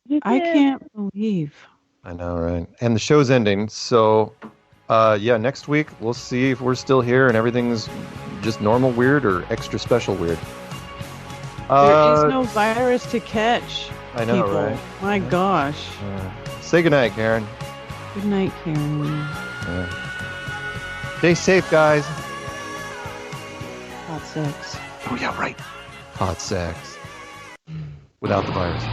You I too. can't believe. I know, right? And the show's ending, so Yeah, next week we'll see if we're still here and everything's just normal weird or extra special weird. There is no virus to catch. I know, people. right? My gosh. Say goodnight, Karen. Good night, Karen. Stay safe, guys. Hot sex. Oh, yeah, right. Hot sex. Without the virus.